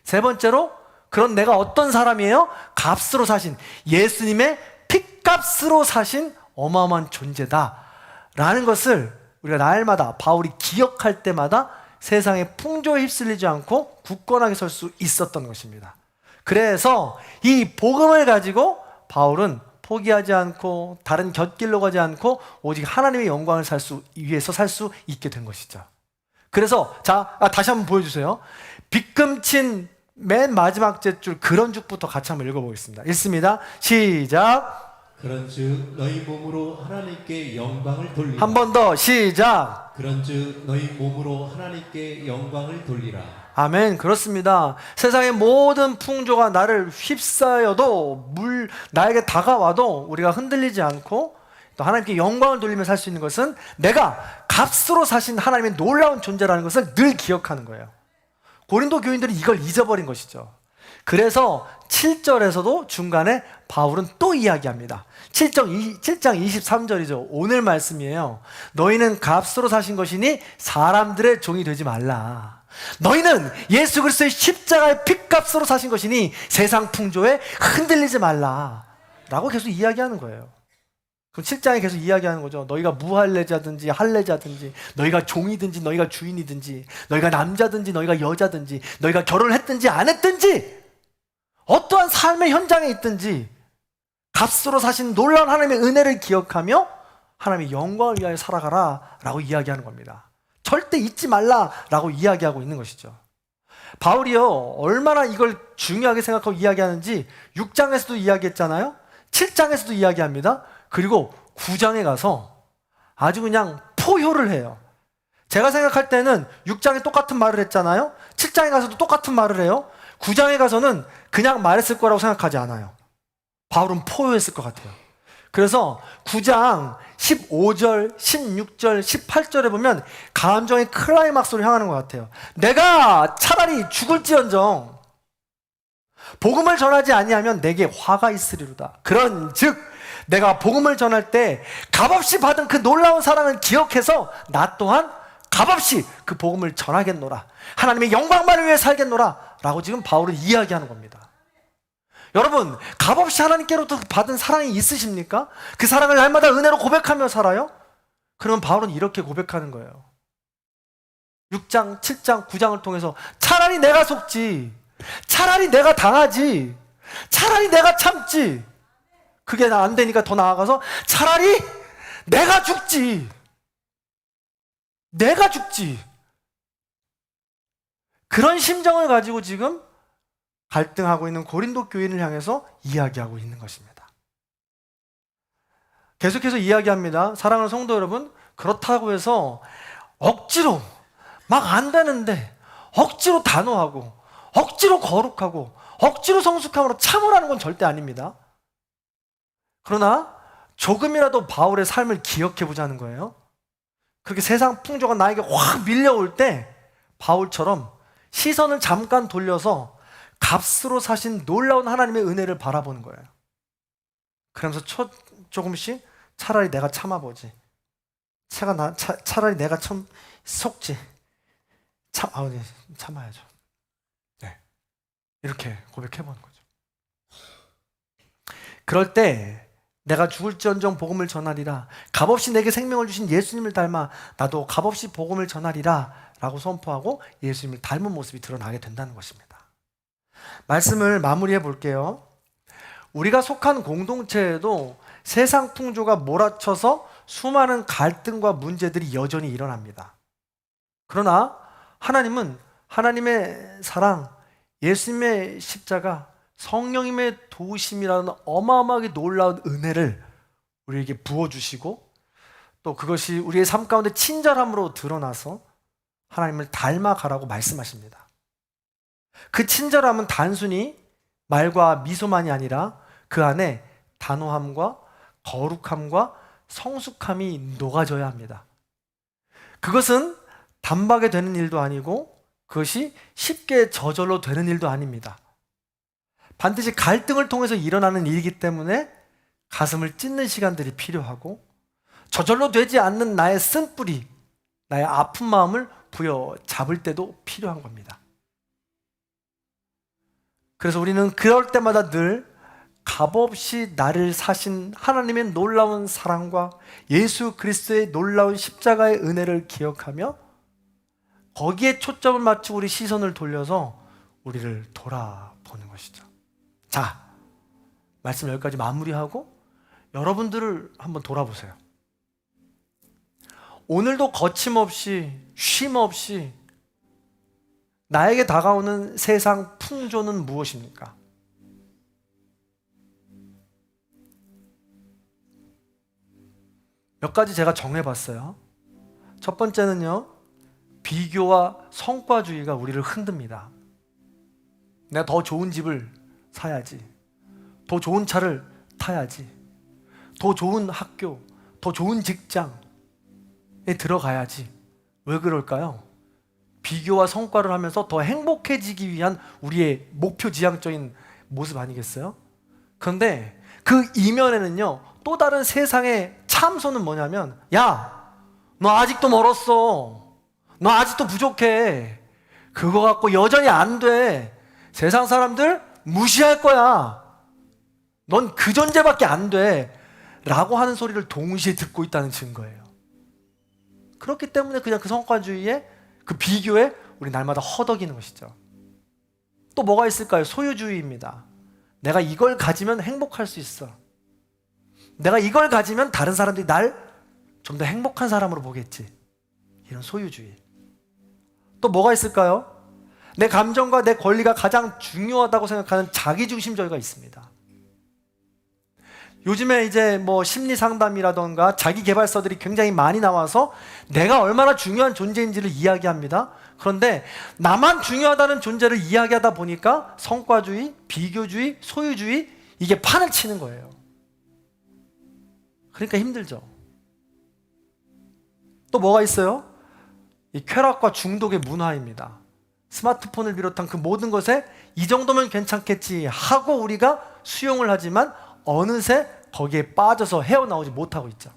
A: 세 번째로, 그런 내가 어떤 사람이에요? 값으로 사신, 예수님의 핏값으로 사신 어마어마한 존재다 라는 것을 우리가 날마다 바울이 기억할 때마다 세상의 풍조에 휩쓸리지 않고 굳건하게 설 수 있었던 것입니다. 그래서 이 복음을 가지고 바울은 포기하지 않고 다른 곁길로 가지 않고 오직 하나님의 영광을 위해서 살 수 있게 된 것이죠. 그래서 다시 한번 보여주세요. 빗금친 맨 마지막 줄 그런 죽부터 같이 한번 읽어보겠습니다. 읽습니다. 시작.
B: 그런즉 너희 몸으로 하나님께 영광을 돌리라.
A: 한 번 더 시작.
B: 그런즉 너희 몸으로 하나님께 영광을 돌리라.
A: 아멘. 그렇습니다. 세상의 모든 풍조가 나를 휩싸여도 나에게 다가와도 우리가 흔들리지 않고 또 하나님께 영광을 돌리며 살 수 있는 것은 내가 값으로 사신 하나님의 놀라운 존재라는 것을 늘 기억하는 거예요. 고린도 교인들이 이걸 잊어버린 것이죠. 그래서 7절에서도 중간에 바울은 또 이야기합니다. 7장 23절이죠. 오늘 말씀이에요. 너희는 값으로 사신 것이니 사람들의 종이 되지 말라. 너희는 예수 그리스도의 십자가의 핏값으로 사신 것이니 세상 풍조에 흔들리지 말라 라고 계속 이야기하는 거예요. 그럼 7장에 계속 이야기하는 거죠. 너희가 무할례자든지 할례자든지, 너희가 종이든지 너희가 주인이든지, 너희가 남자든지 너희가 여자든지, 너희가 결혼을 했든지 안 했든지, 어떠한 삶의 현장에 있든지 값으로 사신 놀라운 하나님의 은혜를 기억하며 하나님의 영광을 위하여 살아가라 라고 이야기하는 겁니다. 절대 잊지 말라 라고 이야기하고 있는 것이죠. 바울이요, 얼마나 이걸 중요하게 생각하고 이야기하는지 6장에서도 이야기했잖아요. 7장에서도 이야기합니다. 그리고 9장에 가서 아주 그냥 포효를 해요. 제가 생각할 때는 6장에 똑같은 말을 했잖아요. 7장에 가서도 똑같은 말을 해요. 9장에 가서는 그냥 말했을 거라고 생각하지 않아요. 바울은 포효했을 것 같아요. 그래서 9장 15절, 16절, 18절에 보면 감정의 클라이막스로 향하는 것 같아요. 내가 차라리 죽을지언정 복음을 전하지 아니하면 내게 화가 있으리로다. 그런즉 내가 복음을 전할 때 값없이 받은 그 놀라운 사랑을 기억해서 나 또한 값없이 그 복음을 전하겠노라. 하나님의 영광만을 위해 살겠노라 라고 지금 바울은 이야기하는 겁니다. 여러분, 값없이 하나님께로부터 받은 사랑이 있으십니까? 그 사랑을 날마다 은혜로 고백하며 살아요? 그러면 바울은 이렇게 고백하는 거예요. 6장, 7장, 9장을 통해서 차라리 내가 속지, 차라리 내가 당하지, 차라리 내가 참지, 그게 안 되니까 더 나아가서 차라리 내가 죽지, 내가 죽지. 그런 심정을 가지고 지금 갈등하고 있는 고린도 교인을 향해서 이야기하고 있는 것입니다. 계속해서 이야기합니다. 사랑하는 성도 여러분, 그렇다고 해서 억지로 막 안 되는데 억지로 단호하고 억지로 거룩하고 억지로 성숙함으로 참으라는 건 절대 아닙니다. 그러나 조금이라도 바울의 삶을 기억해 보자는 거예요. 그렇게 세상 풍조가 나에게 확 밀려올 때 바울처럼 시선을 잠깐 돌려서 값으로 사신 놀라운 하나님의 은혜를 바라보는 거예요. 그러면서 조금씩 차라리 내가 참아보지, 차라리 내가 참 속지, 참아야죠. 네. 이렇게 고백해보는 거죠. 그럴 때 내가 죽을지언정 복음을 전하리라. 값없이 내게 생명을 주신 예수님을 닮아 나도 값없이 복음을 전하리라 라고 선포하고 예수님을 닮은 모습이 드러나게 된다는 것입니다. 말씀을 마무리해 볼게요. 우리가 속한 공동체에도 세상 풍조가 몰아쳐서 수많은 갈등과 문제들이 여전히 일어납니다. 그러나 하나님은 하나님의 사랑, 예수님의 십자가, 성령님의 도우심이라는 어마어마하게 놀라운 은혜를 우리에게 부어주시고 또 그것이 우리의 삶 가운데 친절함으로 드러나서 하나님을 닮아가라고 말씀하십니다. 그 친절함은 단순히 말과 미소만이 아니라 그 안에 단호함과 거룩함과 성숙함이 녹아져야 합니다. 그것은 단박에 되는 일도 아니고 그것이 쉽게 저절로 되는 일도 아닙니다. 반드시 갈등을 통해서 일어나는 일이기 때문에 가슴을 찢는 시간들이 필요하고 저절로 되지 않는 나의 쓴뿌리, 나의 아픈 마음을 부여잡을 때도 필요한 겁니다. 그래서 우리는 그럴 때마다 늘 값없이 나를 사신 하나님의 놀라운 사랑과 예수 그리스도의 놀라운 십자가의 은혜를 기억하며 거기에 초점을 맞추고 우리 시선을 돌려서 우리를 돌아보는 것이죠. 자, 말씀 여기까지 마무리하고 여러분들을 한번 돌아보세요. 오늘도 거침없이 쉼없이 나에게 다가오는 세상 풍조는 무엇입니까? 몇 가지 제가 정해봤어요. 첫 번째는요, 비교와 성과주의가 우리를 흔듭니다. 내가 더 좋은 집을 사야지, 더 좋은 차를 타야지, 더 좋은 학교, 더 좋은 직장에 들어가야지. 왜 그럴까요? 비교와 성과를 하면서 더 행복해지기 위한 우리의 목표 지향적인 모습 아니겠어요? 그런데 그 이면에는요, 또 다른 세상의 참소는 뭐냐면, 야, 너 아직도 멀었어. 너 아직도 부족해. 그거 갖고 여전히 안 돼. 세상 사람들 무시할 거야. 넌 그 존재밖에 안 돼. 라고 하는 소리를 동시에 듣고 있다는 증거예요. 그렇기 때문에 그냥 그 성과주의에, 그 비교에 우리 날마다 허덕이는 것이죠. 또 뭐가 있을까요? 소유주의입니다. 내가 이걸 가지면 행복할 수 있어. 내가 이걸 가지면 다른 사람들이 날 좀 더 행복한 사람으로 보겠지. 이런 소유주의. 또 뭐가 있을까요? 내 감정과 내 권리가 가장 중요하다고 생각하는 자기중심주의가 있습니다. 요즘에 이제 뭐 심리 상담이라던가 자기 개발서들이 굉장히 많이 나와서 내가 얼마나 중요한 존재인지를 이야기합니다. 그런데 나만 중요하다는 존재를 이야기하다 보니까 성과주의, 비교주의, 소유주의, 이게 판을 치는 거예요. 그러니까 힘들죠. 또 뭐가 있어요? 이 쾌락과 중독의 문화입니다. 스마트폰을 비롯한 그 모든 것에 이 정도면 괜찮겠지 하고 우리가 수용을 하지만 어느새 거기에 빠져서 헤어나오지 못하고 있죠.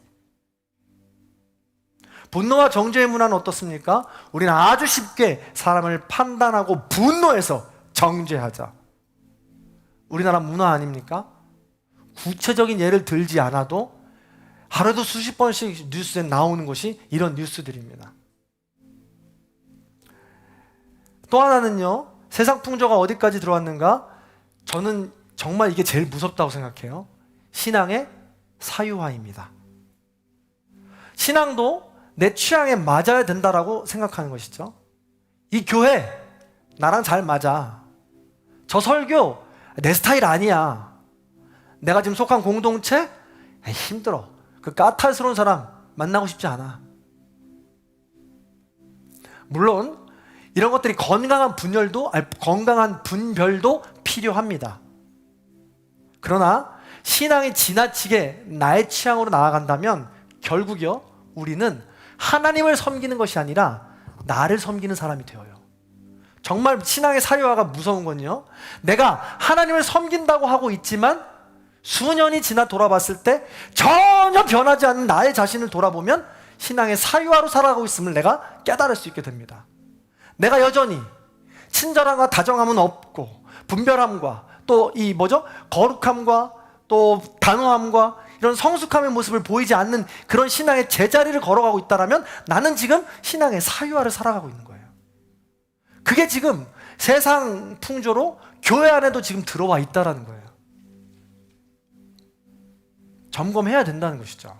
A: 분노와 정죄의 문화는 어떻습니까? 우리는 아주 쉽게 사람을 판단하고 분노해서 정죄하자. 우리나라 문화 아닙니까? 구체적인 예를 들지 않아도 하루에도 수십 번씩 뉴스에 나오는 것이 이런 뉴스들입니다. 또 하나는요, 세상 풍조가 어디까지 들어왔는가? 저는 정말 이게 제일 무섭다고 생각해요. 신앙의 사유화입니다. 신앙도 내 취향에 맞아야 된다라고 생각하는 것이죠. 이 교회 나랑 잘 맞아. 저 설교 내 스타일 아니야. 내가 지금 속한 공동체 힘들어. 그 까탈스러운 사람 만나고 싶지 않아. 물론 이런 것들이 건강한 분별도 필요합니다. 그러나 신앙이 지나치게 나의 취향으로 나아간다면 결국요, 우리는 하나님을 섬기는 것이 아니라 나를 섬기는 사람이 되어요. 정말 신앙의 사유화가 무서운 건요, 내가 하나님을 섬긴다고 하고 있지만 수년이 지나 돌아봤을 때 전혀 변하지 않는 나의 자신을 돌아보면 신앙의 사유화로 살아가고 있음을 내가 깨달을 수 있게 됩니다. 내가 여전히 친절함과 다정함은 없고 분별함과 또 거룩함과 또 단호함과 이런 성숙함의 모습을 보이지 않는 그런 신앙의 제자리를 걸어가고 있다면 나는 지금 신앙의 사유화를 살아가고 있는 거예요. 그게 지금 세상 풍조로 교회 안에도 지금 들어와 있다는 거예요. 점검해야 된다는 것이죠.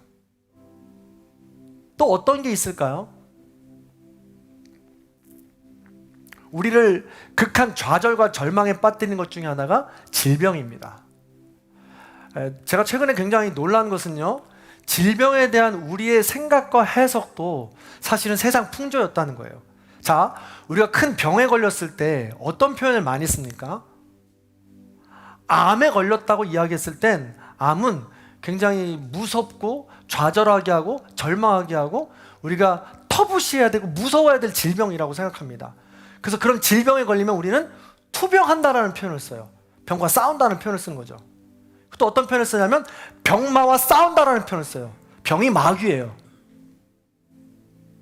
A: 또 어떤 게 있을까요? 우리를 극한 좌절과 절망에 빠뜨리는 것 중에 하나가 질병입니다. 제가 최근에 굉장히 놀란 것은요, 질병에 대한 우리의 생각과 해석도 사실은 세상 풍조였다는 거예요. 자, 우리가 큰 병에 걸렸을 때 어떤 표현을 많이 씁니까? 암에 걸렸다고 이야기했을 땐 암은 굉장히 무섭고 좌절하게 하고 절망하게 하고 우리가 터부시해야 되고 무서워야 될 질병이라고 생각합니다. 그래서 그런 질병에 걸리면 우리는 투병한다라는 표현을 써요. 병과 싸운다는 표현을 쓰는 거죠. 또 어떤 표현을 쓰냐면 병마와 싸운다라는 표현을 써요. 병이 마귀예요.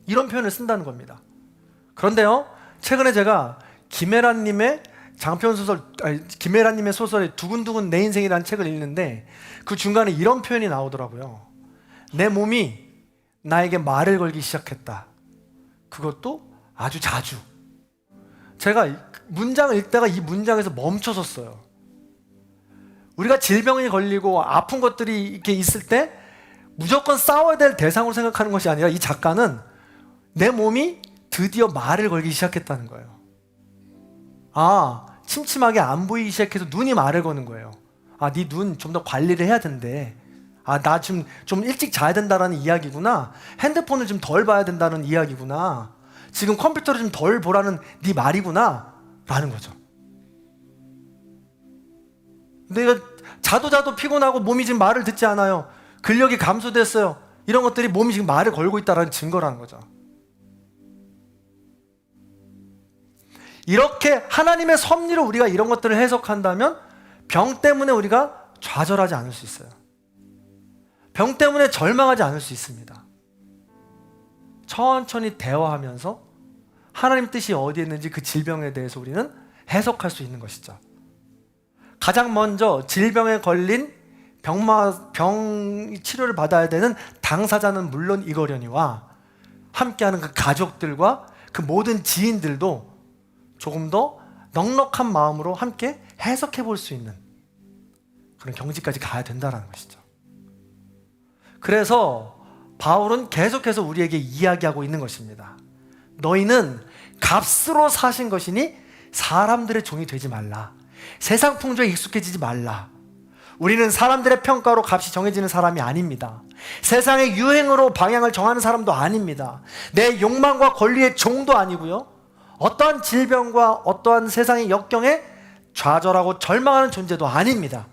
A: 이런 표현을 쓴다는 겁니다. 그런데요, 최근에 제가 김혜란님의 김혜란님의 소설의 두근두근 내 인생이라는 책을 읽는데 그 중간에 이런 표현이 나오더라고요. 내 몸이 나에게 말을 걸기 시작했다. 그것도 아주 자주. 제가 문장을 읽다가 이 문장에서 멈춰섰어요. 우리가 질병에 걸리고 아픈 것들이 이렇게 있을 때 무조건 싸워야 될 대상으로 생각하는 것이 아니라 이 작가는 내 몸이 드디어 말을 걸기 시작했다는 거예요. 아, 침침하게 안 보이기 시작해서 눈이 말을 거는 거예요. 아, 네 눈 좀 더 관리를 해야 된대. 아, 나 지금 좀 일찍 자야 된다라는 이야기구나. 핸드폰을 좀 덜 봐야 된다는 이야기구나. 지금 컴퓨터를 좀 덜 보라는 네 말이구나 라는 거죠. 내가 자도 피곤하고 몸이 지금 말을 듣지 않아요. 근력이 감소됐어요. 이런 것들이 몸이 지금 말을 걸고 있다는 증거라는 거죠. 이렇게 하나님의 섭리로 우리가 이런 것들을 해석한다면 병 때문에 우리가 좌절하지 않을 수 있어요. 병 때문에 절망하지 않을 수 있습니다. 천천히 대화하면서 하나님 뜻이 어디에 있는지 그 질병에 대해서 우리는 해석할 수 있는 것이죠. 가장 먼저 질병에 걸린 병 치료를 받아야 되는 당사자는 물론 이거려니와 함께하는 그 가족들과 그 모든 지인들도 조금 더 넉넉한 마음으로 함께 해석해 볼 수 있는 그런 경지까지 가야 된다는 것이죠. 그래서 바울은 계속해서 우리에게 이야기하고 있는 것입니다. 너희는 값으로 사신 것이니 사람들의 종이 되지 말라. 세상 풍조에 익숙해지지 말라. 우리는 사람들의 평가로 값이 정해지는 사람이 아닙니다. 세상의 유행으로 방향을 정하는 사람도 아닙니다. 내 욕망과 권리의 종도 아니고요. 어떠한 질병과 어떠한 세상의 역경에 좌절하고 절망하는 존재도 아닙니다.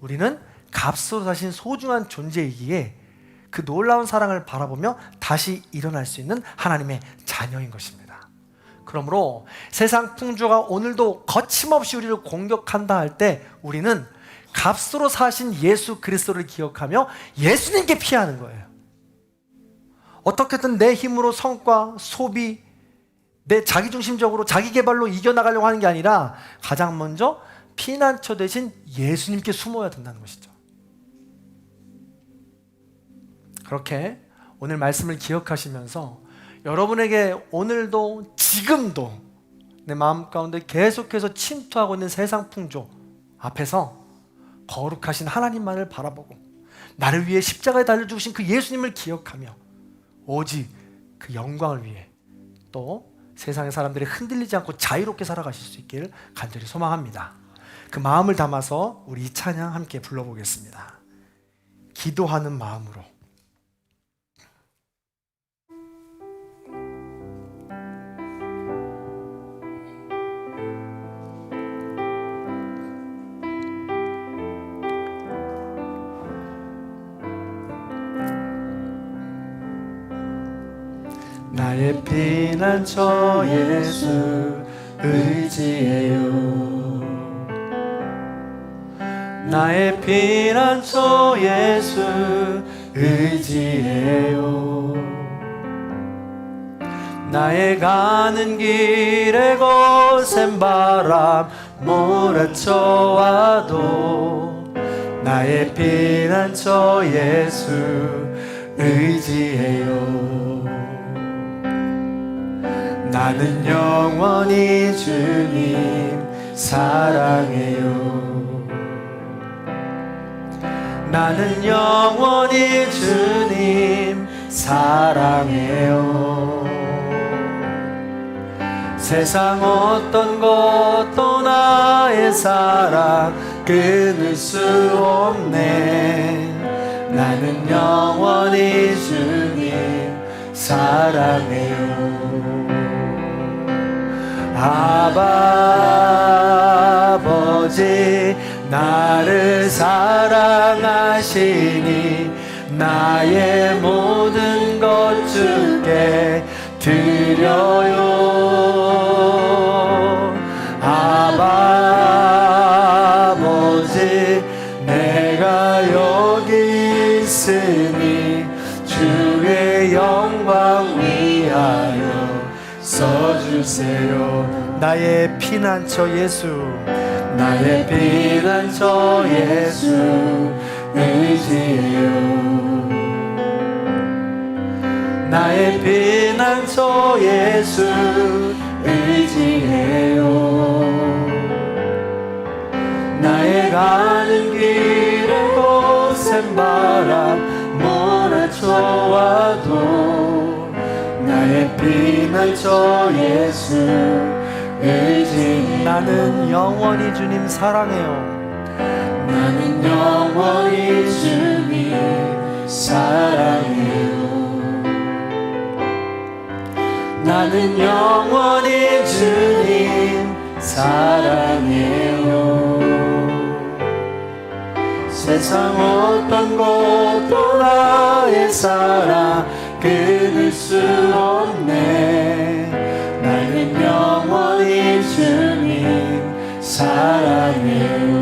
A: 우리는 값으로 사신 소중한 존재이기에 그 놀라운 사랑을 바라보며 다시 일어날 수 있는 하나님의 자녀인 것입니다. 그러므로 세상 풍조가 오늘도 거침없이 우리를 공격한다 할 때 우리는 값으로 사신 예수 그리스도를 기억하며 예수님께 피하는 거예요. 어떻게든 내 힘으로 성과, 소비, 내 자기중심적으로 자기개발로 이겨나가려고 하는 게 아니라 가장 먼저 피난처 대신 예수님께 숨어야 된다는 것이죠. 그렇게 오늘 말씀을 기억하시면서 여러분에게 오늘도 지금도 내 마음 가운데 계속해서 침투하고 있는 세상 풍조 앞에서 거룩하신 하나님만을 바라보고 나를 위해 십자가에 달려 죽으신 그 예수님을 기억하며 오직 그 영광을 위해 또 세상의 사람들이 흔들리지 않고 자유롭게 살아가실 수 있기를 간절히 소망합니다. 그 마음을 담아서 우리 이 찬양 함께 불러보겠습니다. 기도하는 마음으로. 나의 피난처 예수 의지해요. 나의 피난처 예수 의지해요. 나의 가는 길에 거센 바람 몰아쳐와도 나의 피난처 예수 의지해요. 나는 영원히 주님 사랑해요. 나는 영원히 주님 사랑해요. 세상 어떤 것도 나의 사랑 끊을 수 없네. 나는 영원히 주님 사랑해요. 아버지 나를 사랑하시니 나의 모든 것 주께 드려요. 아버지 내가 여기 있으니 주의 영광 위하여 써주세요. 나의 피난처 예수, 나의 피난처 예수 의지해요. 나의 피난처 예수 의지해요. 나의 가는 길에 거센 바람 몰아쳐와도 나의 피난처 예수 의지. 나는 영원히 주님 사랑해요. 나는 영원히 주님 사랑해요. 나는 영원히 주님 사랑해요. 세상 어떤 것도 나의 사랑 끊을 수 없네. 나는 영원히 주님 사랑해요.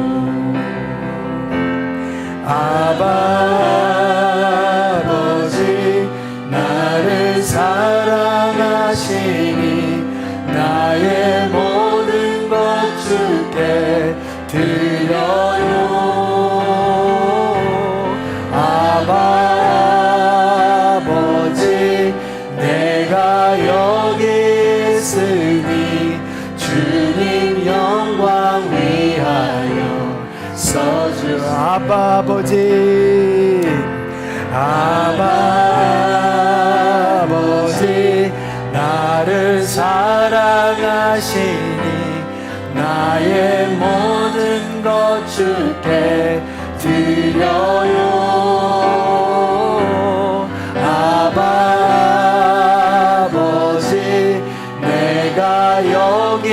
A: 아버지 나를 사랑하시니 나의 모든 것 주께 드려요. 아버지 내가 여기 있으니 주님 영광 위하여 써주. 아버지 나를 사랑하시니 나의 모든 것 주께 드려요. 아버지 내가 여기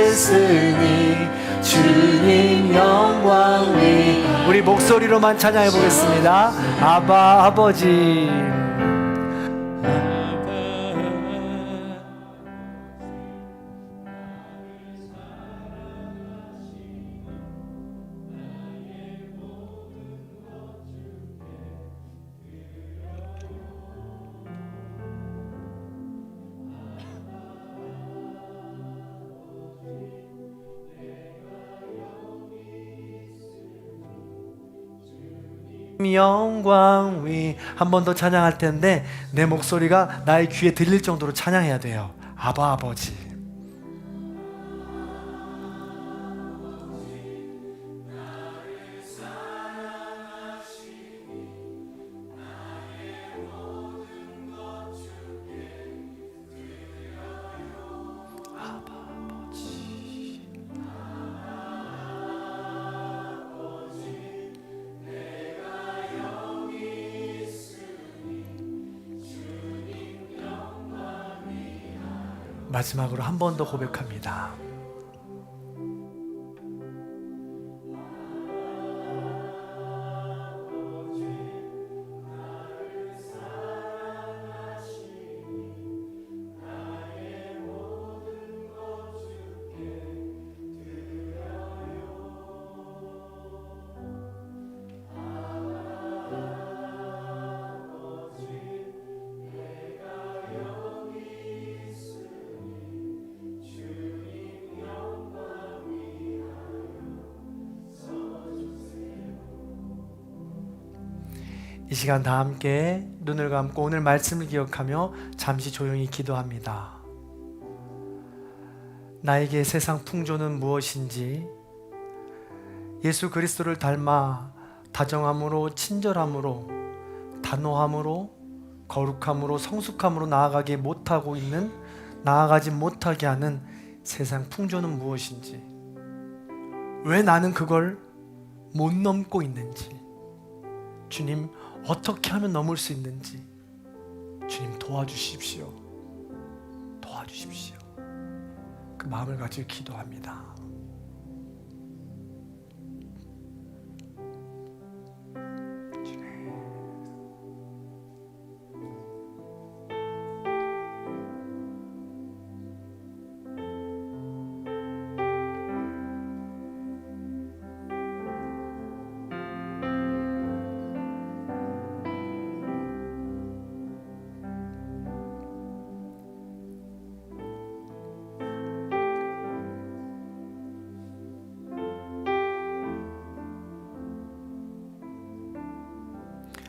A: 있으니 주님 영광 위. 우리 목소리로만 찬양해 보겠습니다. 아버지. 영광 위. 한 번 더 찬양할 텐데 내 목소리가 나의 귀에 들릴 정도로 찬양해야 돼요. 아버지. 마지막으로 한 번 더 고백합니다. 이 시간 다 함께 눈을 감고 오늘 말씀을 기억하며 잠시 조용히 기도합니다. 나에게 세상 풍조는 무엇인지, 예수 그리스도를 닮아 다정함으로, 친절함으로, 단호함으로, 거룩함으로, 성숙함으로 나아가기 못하고 있는 나아가지 못하게 하는 세상 풍조는 무엇인지, 왜 나는 그걸 못 넘고 있는지, 주님 어떻게 하면 넘을 수 있는지 주님 도와주십시오. 도와주십시오. 그 마음을 가지고 기도합니다.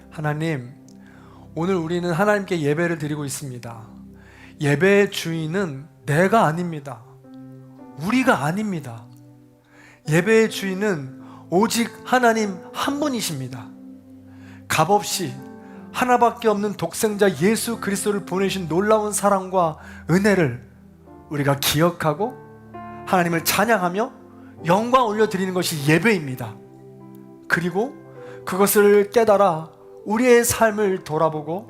A: 하나님, 오늘 우리는 하나님께 예배를 드리고 있습니다. 예배의 주인은 내가 아닙니다. 우리가 아닙니다. 예배의 주인은 오직 하나님 한 분이십니다. 값없이 하나밖에 없는 독생자 예수 그리스도를 보내신 놀라운 사랑과 은혜를 우리가 기억하고 하나님을 찬양하며 영광 올려드리는 것이 예배입니다. 그리고 그것을 깨달아 우리의 삶을 돌아보고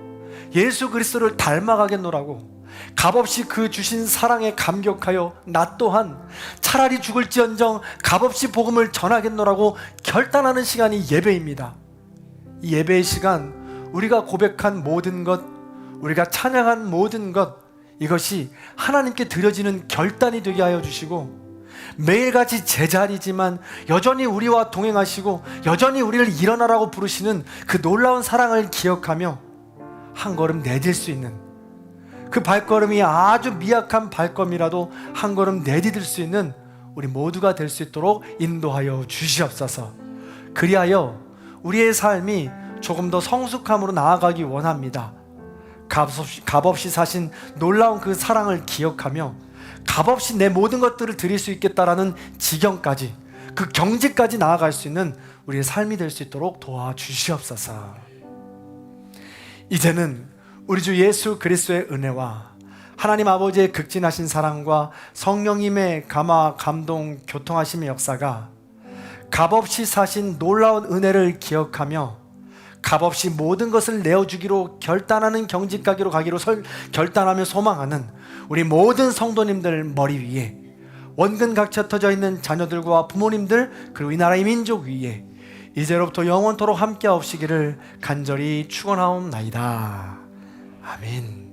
A: 예수 그리스도를 닮아가겠노라고 값없이 그 주신 사랑에 감격하여 나 또한 차라리 죽을지언정 값없이 복음을 전하겠노라고 결단하는 시간이 예배입니다. 이 예배의 시간, 우리가 고백한 모든 것, 우리가 찬양한 모든 것, 이것이 하나님께 드려지는 결단이 되게 하여 주시고, 매일같이 제자리지만 여전히 우리와 동행하시고 여전히 우리를 일어나라고 부르시는 그 놀라운 사랑을 기억하며 한 걸음 내딜 수 있는, 그 발걸음이 아주 미약한 발걸음이라도 한 걸음 내디딜 수 있는 우리 모두가 될 수 있도록 인도하여 주시옵소서. 그리하여 우리의 삶이 조금 더 성숙함으로 나아가기 원합니다. 값없이 사신 놀라운 그 사랑을 기억하며 값없이 내 모든 것들을 드릴 수 있겠다라는 지경까지, 그 경지까지 나아갈 수 있는 우리의 삶이 될 수 있도록 도와주시옵소서. 이제는 우리 주 예수 그리스도의 은혜와 하나님 아버지의 극진하신 사랑과 성령님의 감화, 감동, 교통하심의 역사가 값없이 사신 놀라운 은혜를 기억하며 값없이 모든 것을 내어주기로 결단하는 경지까지로 가기로 결단하며 소망하는 우리 모든 성도님들 머리 위에, 원근 각처 터져 있는 자녀들과 부모님들, 그리고 이 나라의 민족 위에 이제로부터 영원토록 함께 하옵시기를 간절히 축원하옵나이다. 아멘.